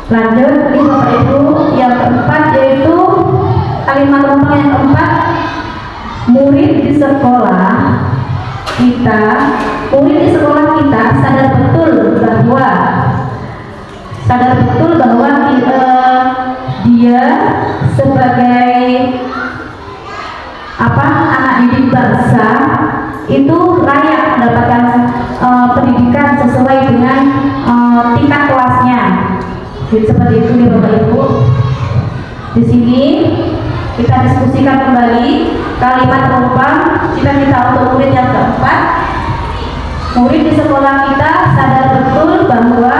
Lanjut ini Bapak Ibu, yang keempat yaitu kalimat rumpang yang keempat, murid di sekolah kita sadar betul bahwa dia sebagai anak didik bangsa itu layak mendapatkan pendidikan sesuai dengan tingkat kelasnya. Jadi seperti itu nih Bapak Ibu. Di sini kita diskusikan kembali kalimat rumpang cita-cita untuk murid yang keempat. Murid di sekolah kita sadar betul bahwa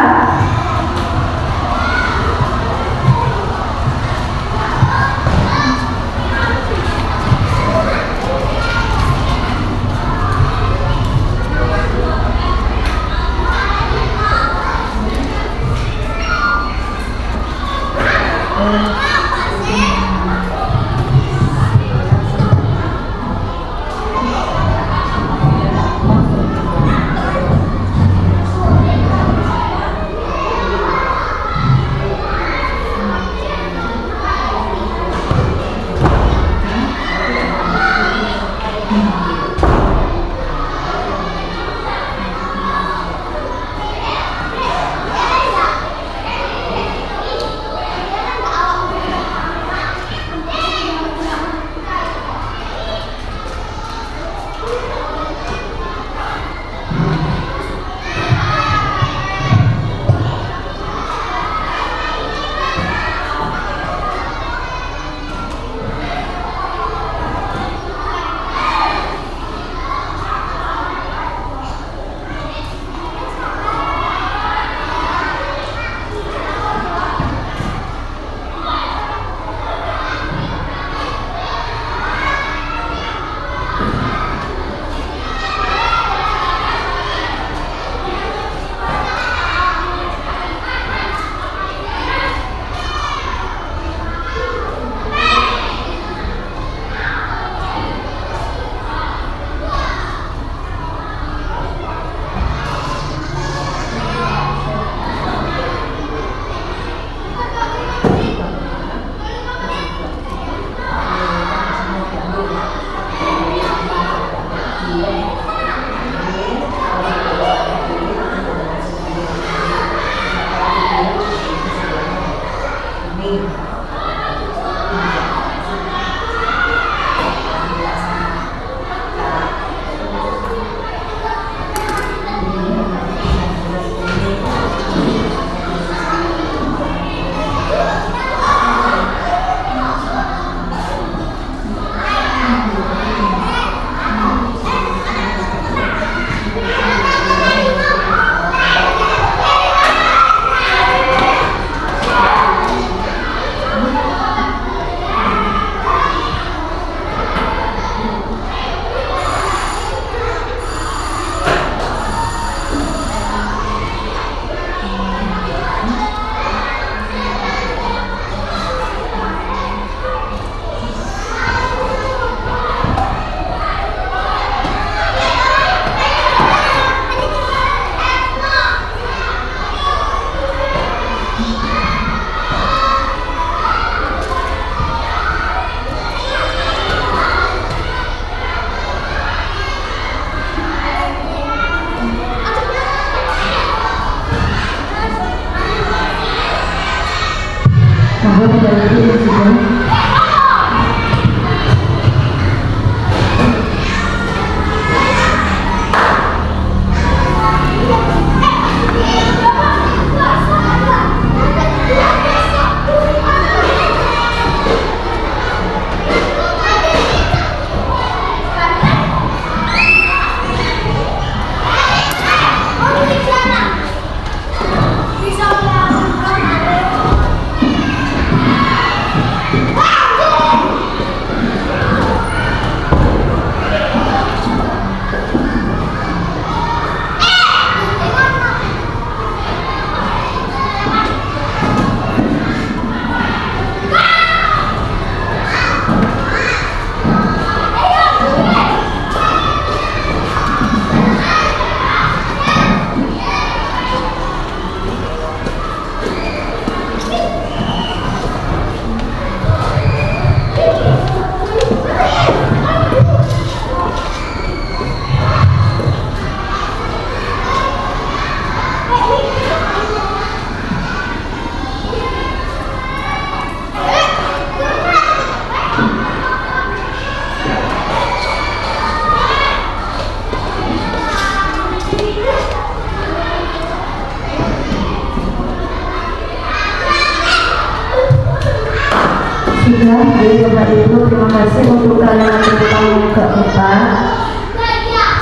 Jadi Bapak Ibu, terima kasih untuk kalimat hutang yang keempat.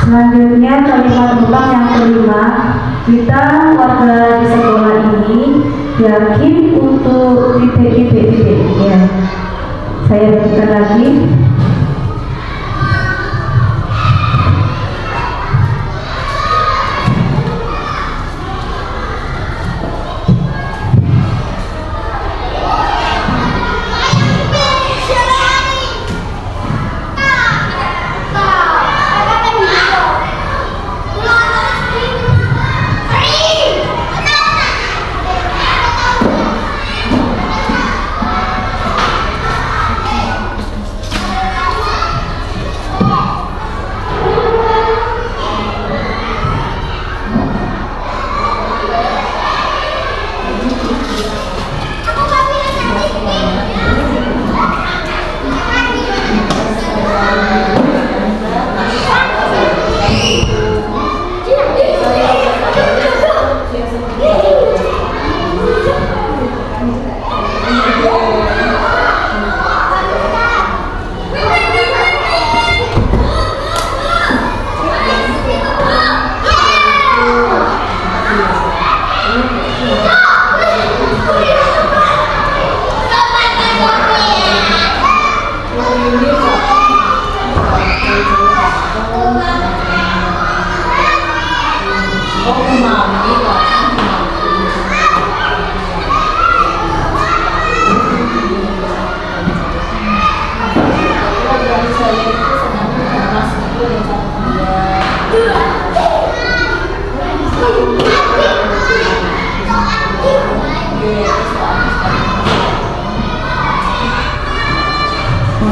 Selanjutnya kalimat hutang yang kelima, kita warga di sekolah ini yakin untuk titik-titik ya. Saya bacakan lagi.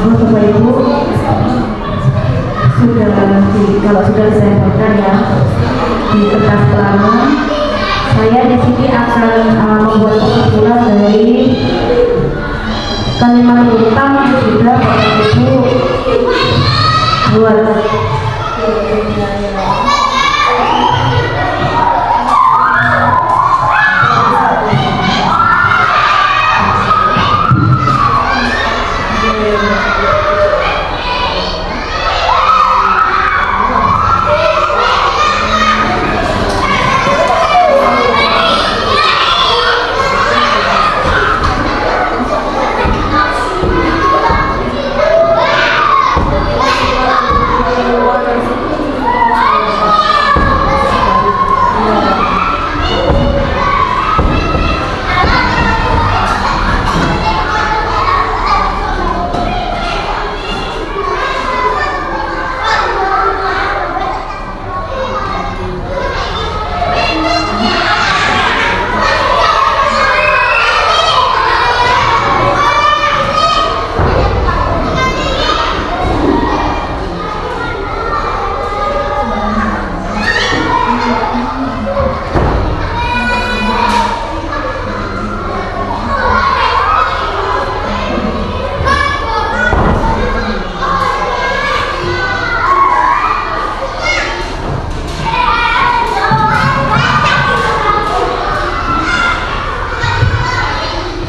Bapak Ibu kalau sudah disempurnakan ya di kertas plano, saya di sini akan membuat kesimpulan dari kalimat utama yang sudah Bapak Ibu buat.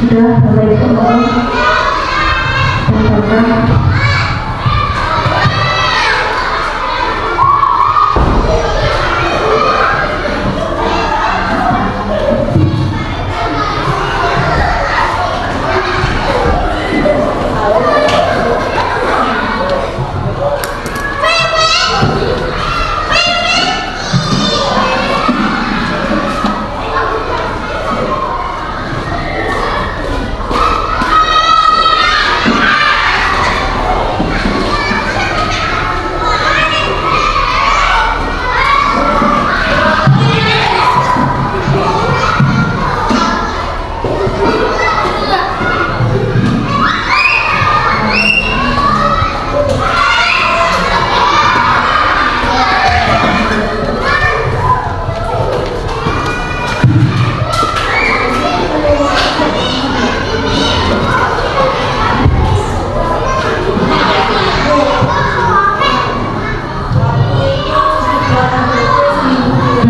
Sudah, Bapak Ibu mohon tempelkan.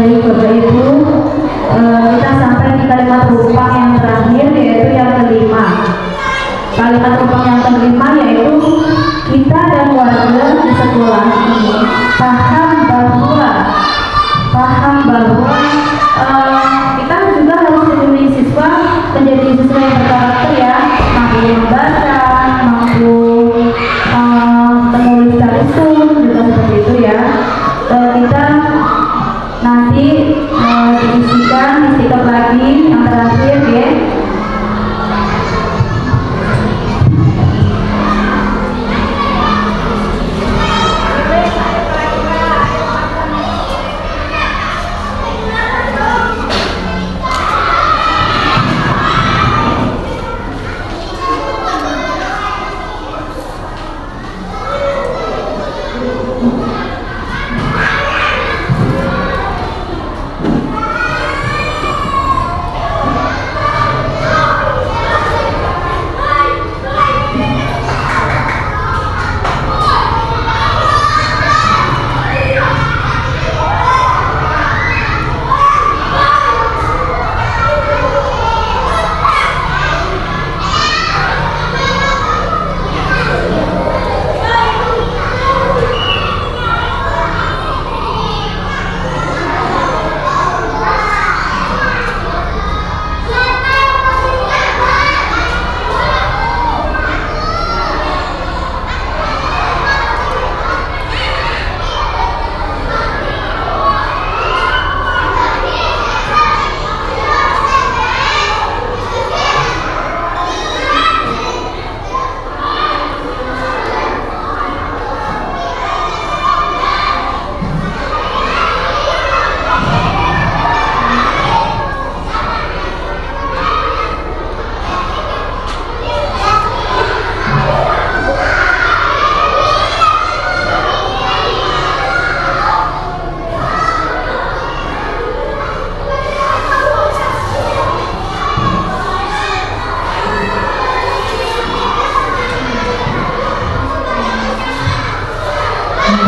Baik Bapak Ibu, kita sampai di kalimat rumpang yang terakhir, yaitu yang kelima. Kalimat rumpang yang kelima yaitu kita dan warga di sekolah ini paham bahwa kita juga harus menjadi siswa yang berkarakter ya, mampu membaca, mampu menulis dan hitung, juga seperti itu ya. Kita nanti diisikan di stiker lagi yang terakhir ya.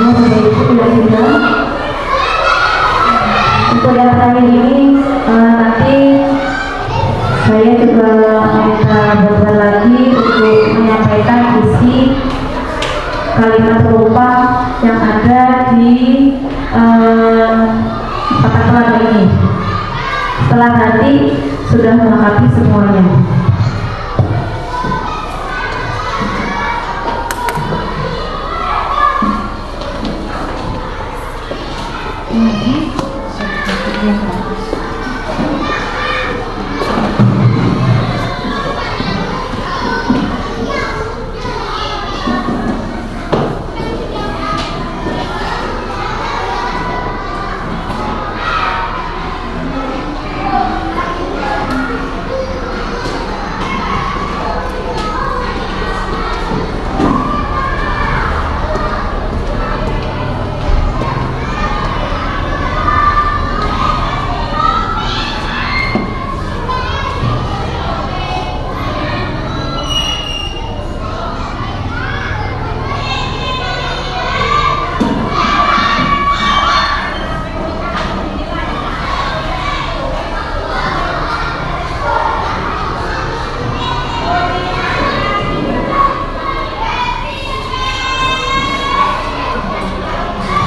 Bapak Ibu yang indah. Untuk yang terakhir ini nanti saya juga minta berdoa lagi untuk menyampaikan isi kalimat perumpang yang ada di kata keluarga ini. Setelah nanti sudah melengkapi semuanya.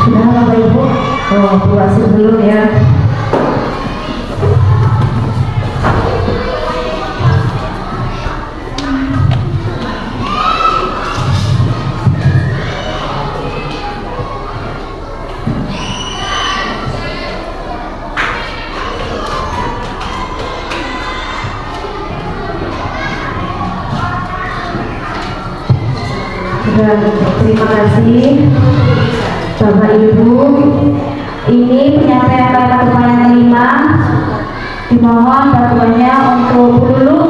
Sudah Bapak Ibu, puasa dulu ya. Dan terima kasih Bapak Ibu. Ini penyampaian kalimat perumpamaan yang kelima. Dimohon bantuannya untuk dulu,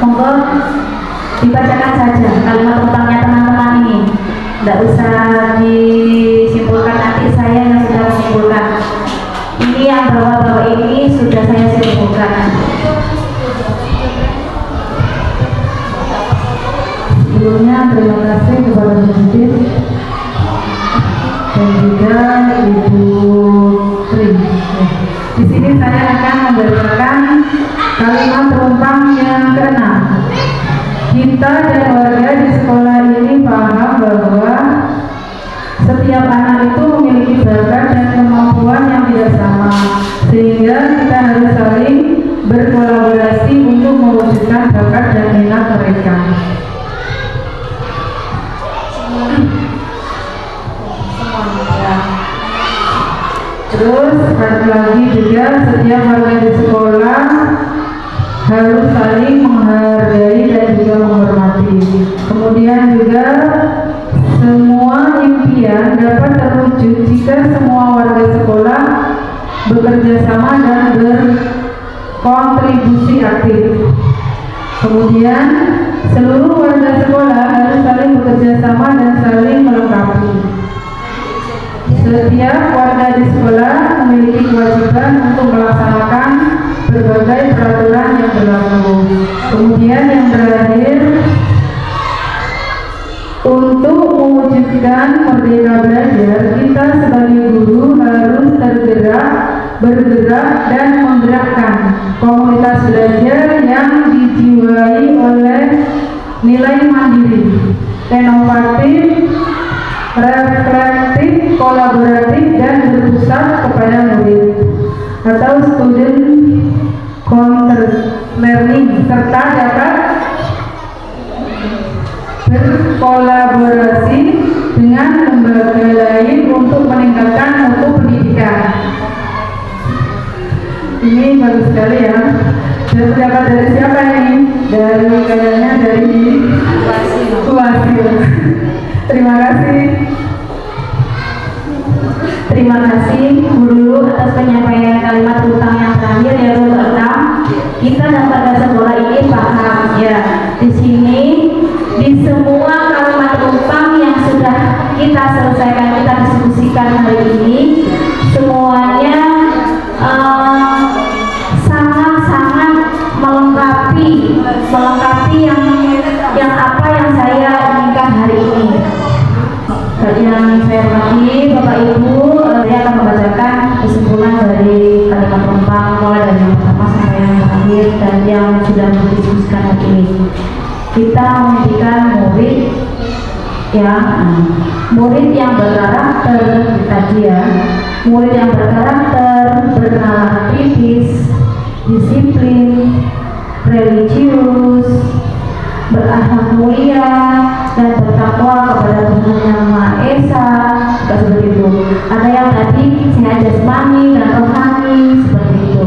monggo dibacakan saja kalimat perumpamannya teman-teman ini. Tidak usah disimpulkan, nanti saya yang sudah menyimpulkan. Ini yang bawa-bawa ini sudah saya simpulkan. Sebelumnya terima kasih kepada Masjid dan juga Ibu Tri. Di sini saya akan membacakan kalimat perumpang yang keenam. Kita dan warga di sekolah ini paham bahwa setiap anak itu memiliki bakat dan kemampuan yang tidak sama, sehingga kita harus saling berkolaborasi untuk mewujudkan bakat dan minat mereka. Terus satu lagi juga, setiap warga di sekolah harus saling menghargai dan juga menghormati. Kemudian juga semua impian dapat terwujud jika semua warga sekolah bekerja sama dan berkontribusi aktif. Kemudian seluruh warga sekolah harus saling bekerja sama dan saling melengkapi. Setiap warga di sekolah memiliki kewajiban untuk melaksanakan berbagai peraturan yang berlaku. Kemudian yang terakhir, untuk mewujudkan merdeka belajar, kita sebagai guru harus bergerak dan menggerakkan komunitas belajar yang dijiwai oleh nilai mandiri, inovatif, reflektif, kolaboratif, dan berpusat kepada murid atau student centered learning, serta dapat berkolaborasi dengan lembaga lain untuk meningkatkan mutu pendidikan. Ini bagus sekali ya. Dan pendapat dari siapa ini? Dari kayaknya dari Wasil. Terima kasih. Terima kasih guru atas penyampaian kalimat perumpang yang terakhir ya Bu Enam. Kita dan pada sekolah ini paham ya. Di sini di semua kalimat perumpang yang sudah kita selesaikan, kita diskusikan hari ini, semuanya sangat-sangat melengkapi yang apa yang saya inginkan hari ini. Yang saya kita menjadikan murid yang berkarakter tadi ya, murid yang berkarakter, berkenalan kritis, disiplin, religius, berakhlak mulia, dan bertakwa kepada Tuhan Yang Maha Esa. Seperti itu. Ada yang tadi sehat jasmani dan rohani, seperti itu.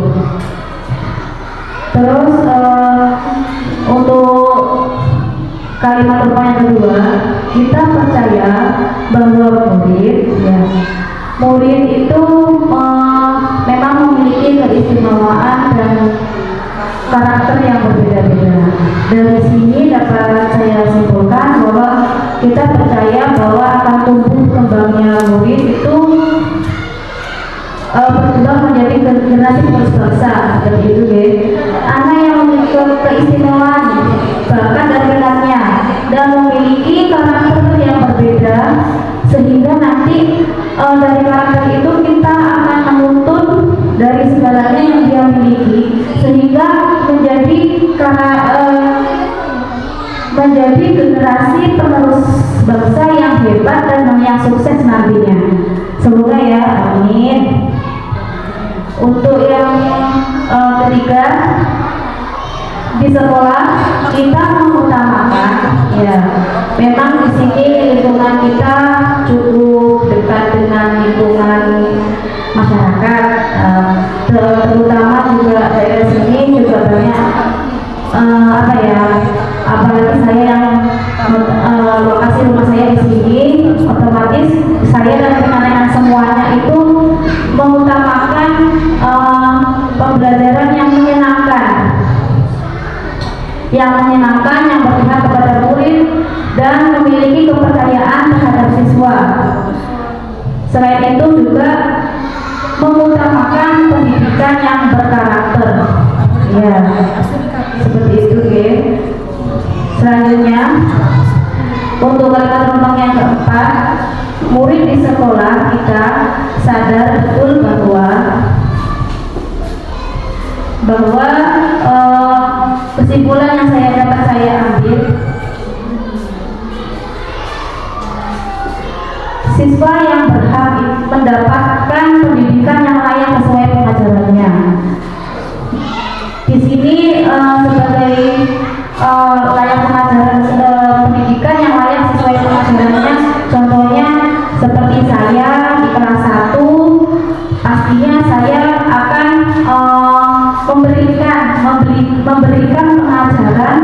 Terus untuk kalimat rumah yang kedua, kita percaya bahwa murid itu memang memiliki keistimewaan dan karakter yang berbeda-beda. Dari sini dapat saya simpulkan bahwa kita percaya bahwa akan tumbuh kembangnya murid itu berkembang menjadi generasi penerus bangsa, seperti itu ya. Anak yang memiliki keistimewaan bahkan dari rekannya dan memiliki karakter yang berbeda, sehingga nanti dari karakter itu kita akan menuntut dari segalanya yang dia miliki, sehingga menjadi generasi penerus bangsa yang hebat dan yang sukses nantinya. Semoga ya, amin. Untuk yang ketiga, di sekolah kita mengutamakan ya, memang di sini lingkungan kita cukup dekat dengan lingkungan masyarakat, terutama juga daerah sini juga banyak apalagi saya yang lokasi rumah saya di sini, otomatis saya dan rekan-rekan semuanya itu mengutamakan pembelajaran yang menyenangkan, yang berpihak kepada murid dan memiliki kepercayaan terhadap siswa. Selain itu juga mengutamakan pendidikan yang berkarakter. Ya, seperti itu ya. Selanjutnya, untuk kalimat rumpang yang keempat, murid di sekolah kita sadar betul bahwa kesimpulan yang dapat saya ambil, siswa yang berhak mendapatkan pendidikan yang layak sesuai pengajarannya. Di sini sebagai layak pengajaran pendidikan yang layak sesuai pengajarannya, contohnya seperti saya di kelas 1, pastinya saya akan memberikan pengajaran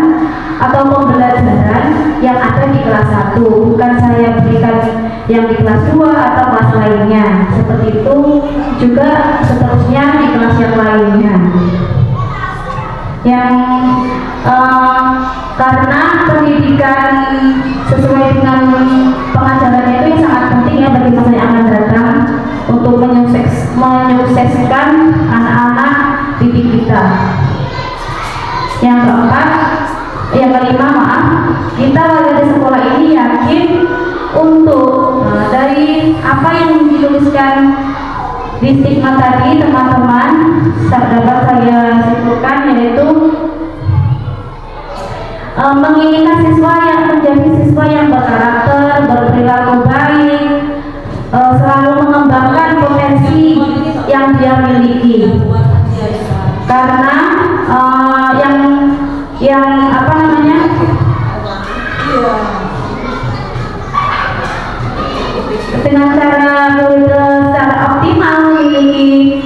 atau pembelajaran yang ada di kelas 1, bukan saya berikan yang di kelas 2 atau kelas lainnya. Seperti itu juga seterusnya di kelas yang lainnya. Karena pendidikan sesuai dengan pengajaran itu yang sangat penting ya bagi masa yang akan datang untuk menyukseskan anak-anak didik kita. Yang kelima, kita warga di sekolah ini yakin untuk dari apa yang dituliskan di stigma tadi, teman-teman, dapat saya simpulkan yaitu menginginkan siswa yang menjadi siswa yang berkarakter, berperilaku baik, selalu mengembangkan potensi yang dia miliki. Karena dengan cara secara optimal memiliki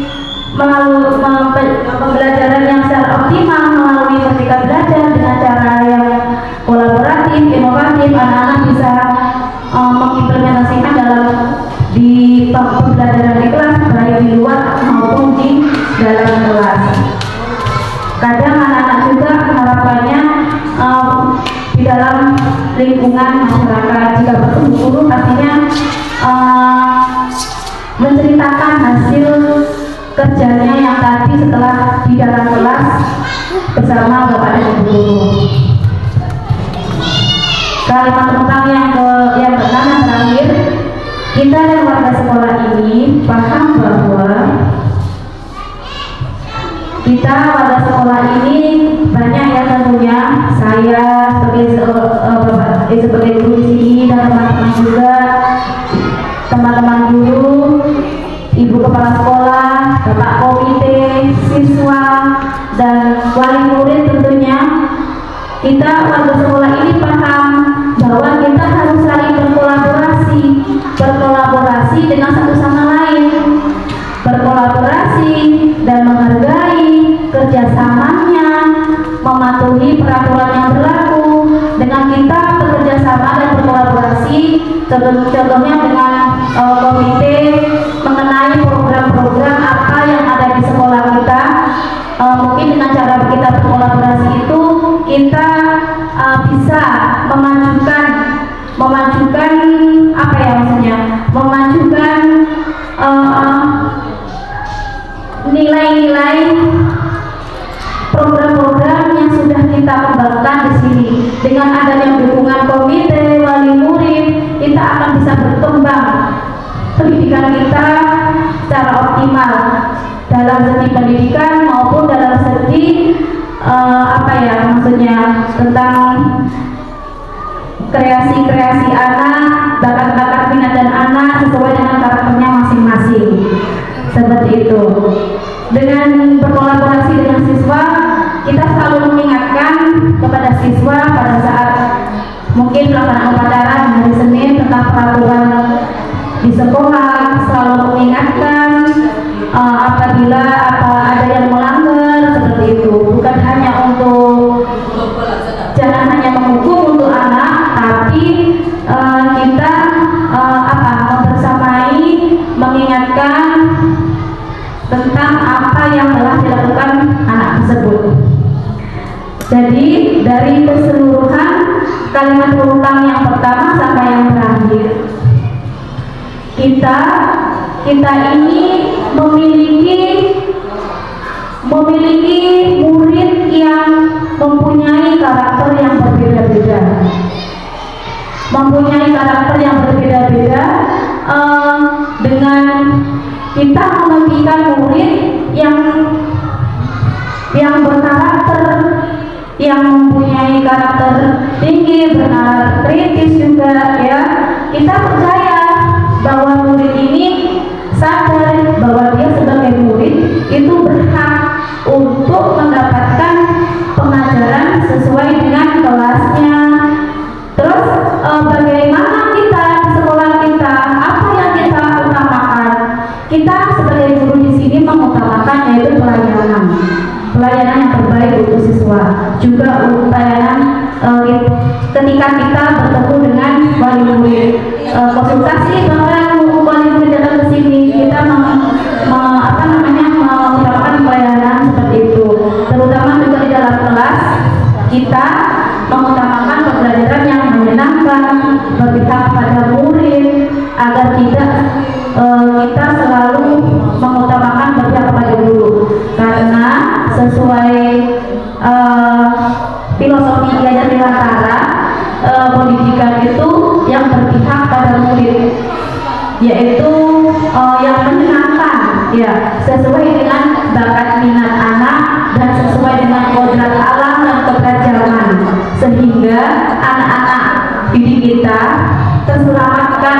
pembelajaran yang secara optimal melalui Merdeka Belajar dengan cara yang kolaboratif, inovatif, anak-anak bisa mengimplementasikan di pembelajaran di kelas, baik di luar maupun di dalam kelas. Kadang anak-anak juga harapannya di dalam lingkungan masyarakat, jika bertemu guru pastinya menceritakan hasil kerjanya yang tadi setelah di dalam kelas bersama Bapak dan Ibu guru. Kalimat tentang yang pertama terakhir, kita dan warga sekolah ini paham bahwa Kita pada sekolah ini banyak ya tentunya, saya sebagai guru di sini dan teman-teman juga, teman-teman guru, ibu kepala sekolah, bapak komite, siswa, dan wali murid tentunya. Kita warga sekolah ini paham bahwa kita harus saling berkolaborasi dengan satu sama lain, berkolaborasi dan menghargai kerjasamanya, mematuhi peraturan yang berlaku. Dengan kita bekerja sama dan berkolaborasi, contohnya dengan komite mengenai program-program apa yang ada di sekolah kita, mungkin dengan cara kita berkolaborasi itu kita bisa memajukan apa ya maksudnya, memajukan nilai-nilai program-program yang sudah kita kembangkan di sini. Dengan adanya dukungan komite, wali murid, kita akan bisa berkembang pendidikan kita secara optimal dalam segi pendidikan maupun dalam segi apa ya maksudnya, tentang kreasi-kreasi anak, bakat-bakat minat dan anak sesuai dengan karakternya masing-masing. Seperti itu. Dengan berkolaborasi dengan siswa, kita selalu mengingatkan kepada siswa pada saat mungkin pelaksanaan upacara di hari Senin tentang peraturan di sekolah, selalu mengingatkan apabila ada yang melanggar seperti itu. Bukan hanya jangan hanya menghukum untuk anak, tapi kita membersamai mengingatkan tentang apa yang telah dilakukan anak tersebut. Jadi dari keseluruhan kalimat ulang yang pertama sampai yang terakhir, kita ini memiliki murid yang mempunyai karakter yang berbeda-beda, dengan kita memiliki murid yang berkarakter, yang mempunyai karakter tinggi, berkarakter kritis juga ya. Kita percaya bahwa murid ini sadar bahwa dia sebagai murid itu berhak untuk mendapatkan pengajaran sesuai dengan kelasnya. Terus bagaimana kita di sekolah kita, apa yang kita utamakan? Kita sebagai guru di sini mengutamakan yaitu pelayanan yang terbaik untuk siswa, juga pelayanan ketika kita bertemu dengan wali murid, konsultasi bahkan wali murid datang ke sini, kita mengutamakan pelayanan seperti itu. Terutama juga di dalam kelas kita mengutamakan pembelajaran yang menyenangkan, berpihak pada murid, agar tidak kita selalu mengutamakan berpihak kepada guru, karena sesuai filosofi Yayasan Nirantara, pendidikan itu yang berpihak pada murid, yaitu yang menyenangkan ya, sesuai dengan bakat minat anak dan sesuai dengan kodrat alam dan keberagaman, sehingga anak-anak didik kita terselamatkan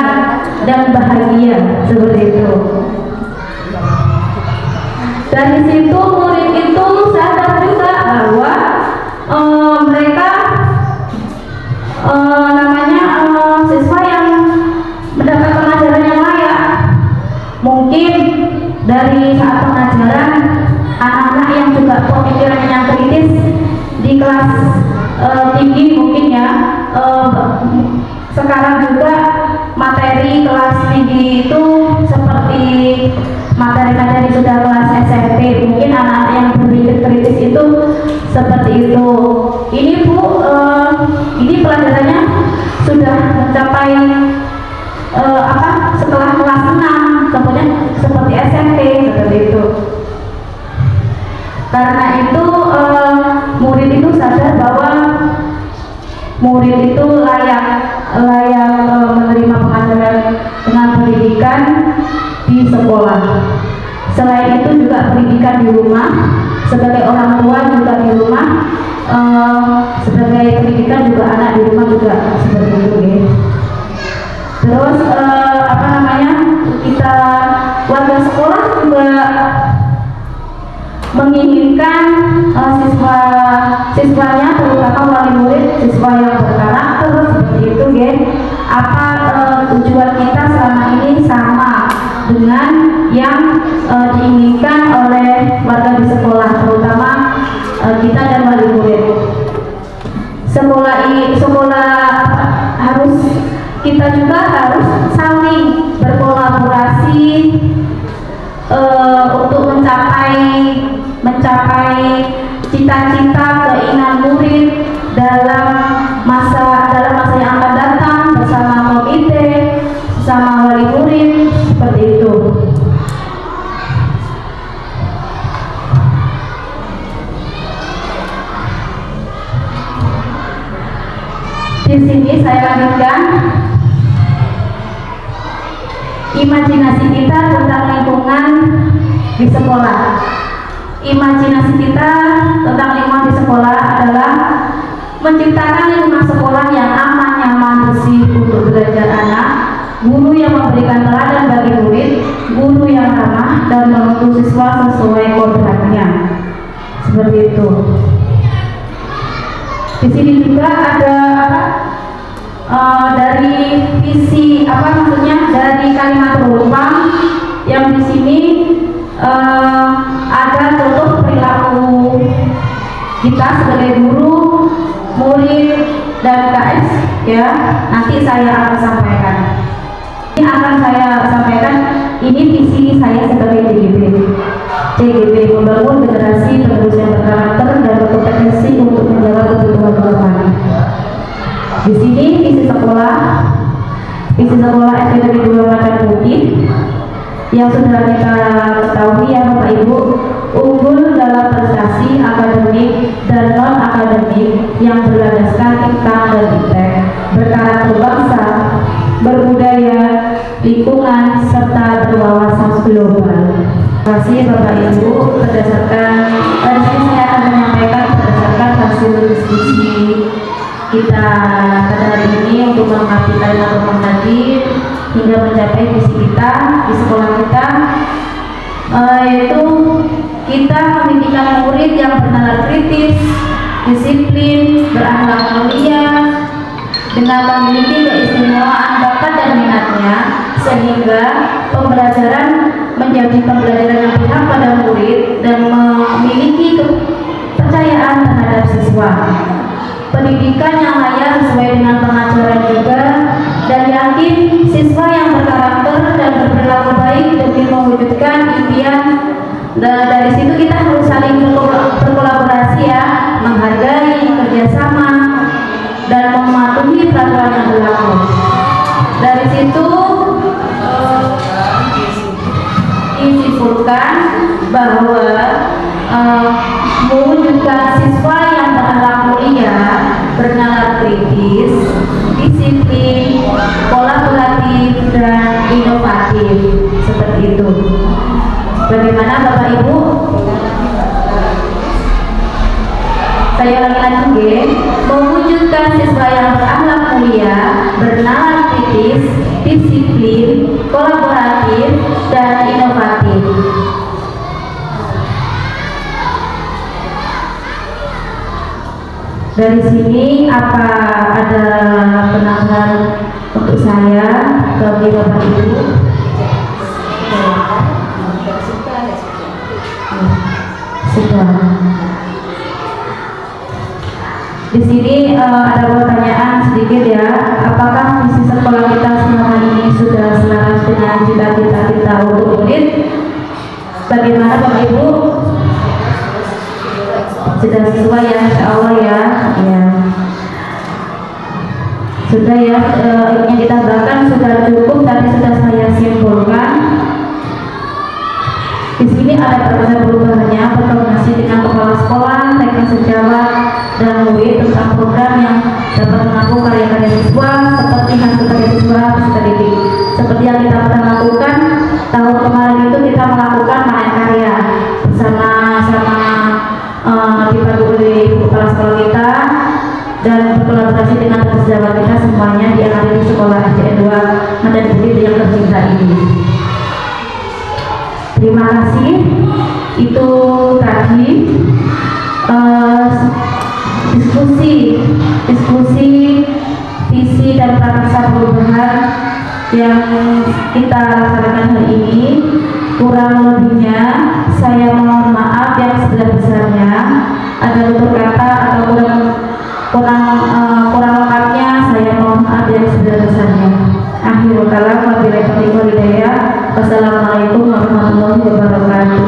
dan bahagia seperti itu. Dari situ murid itu sadar juga bahwa mereka siswa yang mendapat pengajaran yang layak. Mungkin dari saat pengajaran anak-anak yang juga pemikirannya yang kritis di kelas tinggi mungkin ya, sekarang juga materi kelas tinggi itu seperti materi-materi sudah kelas SMP, mungkin anak-anak yang berpikir kritis itu seperti itu. Ini Bu, ini pelajarannya sudah mencapai setelah kelas 6, contohnya seperti SMP seperti itu. Karena itu murid itu sadar bahwa murid itu layak menerima pengajaran dengan pendidikan di sekolah. Selain itu juga pendidikan di rumah sebagai orang tua juga di rumah, sebagai pendidikan juga anak di rumah juga seperti itu ya. Terus kita warga sekolah juga menginginkan siswanya, terutama wali murid, siswa yang berkarakter seperti itu ya. Tujuan kita selama ini sama dengan yang diinginkan oleh warga di sekolah, terutama kita dan wali murid. Kita juga harus saling berkolaborasi untuk mencapai cita-cita keinginan murid dalam masa yang akan datang, bersama komite, bersama wali murid, seperti itu. Di sini saya lanjutkan imajinasi kita tentang lingkungan di sekolah. Imajinasi kita tentang lingkungan di sekolah adalah menciptakan lingkungan sekolah yang aman, nyaman, bersih untuk belajar anak, guru yang memberikan teladan bagi murid, guru yang ramah dan menuntut siswa sesuai kodratnya. Seperti itu. Di sini juga ada dari visi dari kalimat perumpang yang di sini ada contoh perilaku kita sebagai guru, murid dan KS ya. Nanti saya akan sampaikan. Ini visi saya sebagai CGP membangun generasi penerus yang berkarakter dan berkompetensi untuk menjawab kebutuhan korban. Di sini visi sekolah SPDB 2 Macan Putih yang sudah kita ketahui ya Bapak Ibu, unggul dalam prestasi akademik dan non akademik yang berlandaskan IPA dan IPTEK, berkarakter bangsa, berbudaya, lingkungan serta berwawasan global. Terima kasih Bapak Ibu. Berdasarkan saya akan menyampaikan berdasarkan hasil diskusi kita pada hari ini untuk melengkapi kalimat perumpang tadi hingga mencapai visi kita di sekolah kita, yaitu kita mendidikan murid yang bernalar kritis, disiplin, berakhlak mulia, dengan memiliki keistimewaan bakat dan minatnya, sehingga pembelajaran menjadi pembelajaran yang berpihak pada murid dan memiliki kepercayaan terhadap siswa. Pendidikan yang layak sesuai dengan pengajaran juga, dan yakin siswa yang berkarakter dan berperilaku baik demi mewujudkan impian. Dari situ kita harus saling berkolaborasi ya, menghargai, kerjasama, dan mematuhi peraturan yang berlaku. Dari situ disimpulkan bahwa mewujudkan siswa yang berakhlak mulia, bernalar kritis, disiplin, kolaboratif, dan inovatif, seperti itu. Bagaimana Bapak Ibu? Saya lagi mewujudkan siswa yang berakhlak mulia, bernalar kritis, disiplin, kolaboratif, dan inovatif. Dari sini apa ada penambahan untuk saya bagi Bapak Ibu? Sudah. Di sini ada pertanyaan sedikit ya. Apakah visi sekolah kita selama ini sudah selaras dengan cita-cita kita untuk murid? Bagaimana Bapak Ibu? Sudah sesuai ya, insya Allah ya. Sudah ya, yang kita bahkan sudah cukup, tadi sudah saya simpulkan. Di sini ada perubahannya berkoordinasi dengan kepala sekolah, teknik sejawat, dan murid tentang program yang dapat mengaku karya-karya siswa seperti hasil karya siswa peserta didik. Seperti yang kita pernah lakukan tahun kemarin itu, kita melakukan panen karya bersama dari kepala sekolah kita dan berkolaborasi dengan sejawat kita semuanya yang ada di sekolah SDN 2 Macan Putih yang tercinta ini. Terima kasih. Itu tadi diskusi visi dan prakarsa perubahan yang kita laksanakan hari ini. Kurang lebihnya saya mohon maaf yang sebesar-besarnya. Ada tutur kata atau kurang lengkapnya saya mohon maaf yang sebesar-besarnya. Akhirul kalam, wabillahi taufiq wal hidayah. Wassalamualaikum warahmatullahi wabarakatuh.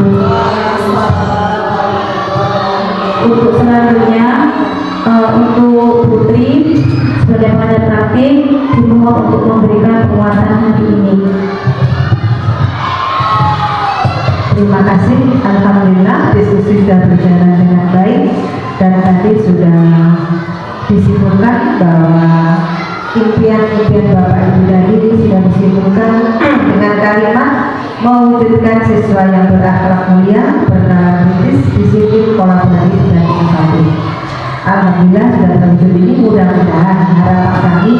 Untuk selanjutnya untuk Putri sebagai pengajar praktik dimohon untuk memberikan penguatan hari ini. Terima kasih. Alhamdulillah diskusi sudah berjalan dengan baik dan tadi sudah disimpulkan bahwa impian-impian Bapak Ibu tadi sudah disimpulkan dengan kalimat mewujudkan siswa yang berakhlak mulia, bernalar kritis, disiplin, kolaboratif dan bersatu. Alhamdulillah sudah terwujud ini. Mudah-mudahan harapan kami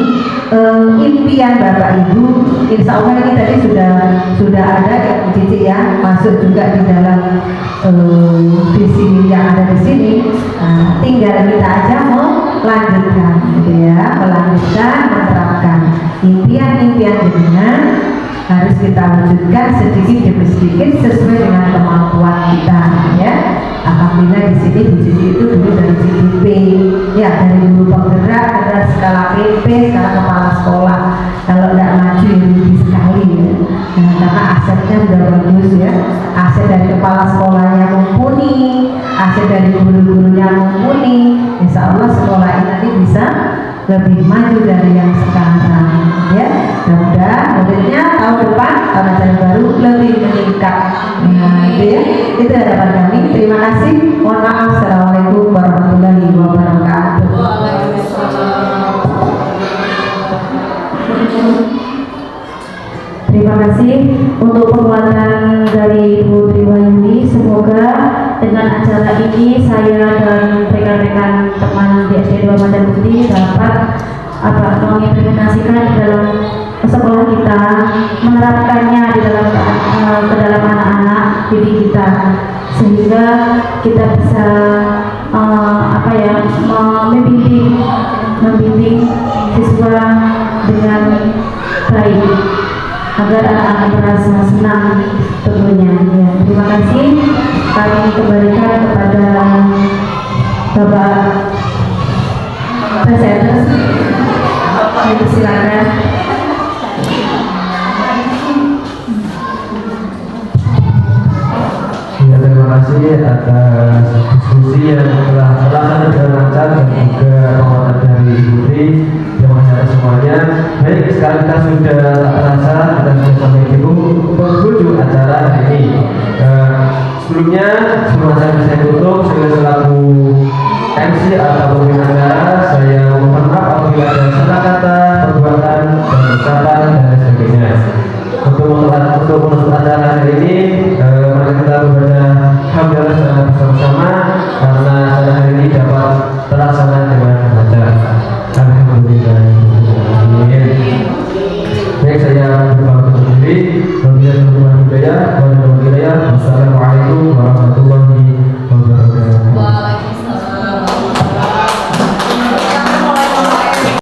impian Bapak Ibu insya Allah ini tadi sudah ada yang Cici ya masuk juga di dalam visi yang ada di sini. Tinggal kita aja melanjutkan gitu ya, menerapkan impian-impian dengan harus kita wujudkan sedikit demi sedikit sesuai dengan kemampuan kita ya. Alhamdulillah di sini Bu Cici itu dulu dari CDP ya, dari guru penggerak ada skala PP, skala kepala sekolah. Kalau tidak maju ya rugi sekali ya. Nah, karena asetnya sudah bagus ya, aset dari kepala sekolahnya mumpuni, aset dari guru-gurunya mumpuni. Insya Allah sekolah ini nanti bisa lebih maju dari yang sekarang ya. Mudah muridnya tahun depan tahun ajaran baru lebih meningkat. Nah itu ya, itu harapan kami. Terima kasih. Mohon maaf. Assalamualaikum warahmatullahi wabarakatuh. Terima kasih untuk penguatan dari Ibu Triwayuni. Semoga dengan acara ini saya dan rekan-rekan teman di SD 2 Macan Putih dapat mengimplementasikan di dalam sekolah kita, menerapkannya di dalam ke dalam anak-anak didik kita, sehingga kita bisa membimbing siswa dengan baik agar anak-anak merasa senang tentunya ya. Terima kasih. Kami kembalikan kepada Bapak Presenter. Silakan. Ya, terima kasih atas diskusi yang telah terlaksana dengan lancar dan juga penguatan dari Ibu Tri. Terima kasih semuanya. Baik, sekarang kita sudah tak terasa kita sudah sampai di penghujung acara hari ini. Sebelum acara saya tutup, saya selaku MC atau pemimpin acara, saya mohon maaf apabila ada salah kata, perbuatan, dan ucapan dan sebagainya. Untuk menutup acara hari ini, mari kita membaca hamdalah secara bersama-sama karena acara hari ini dapat terlaksana dengan lancar. Alhamdulillah. Baik, saya berpamit undur diri. Wassalamualaikum warahmatullahi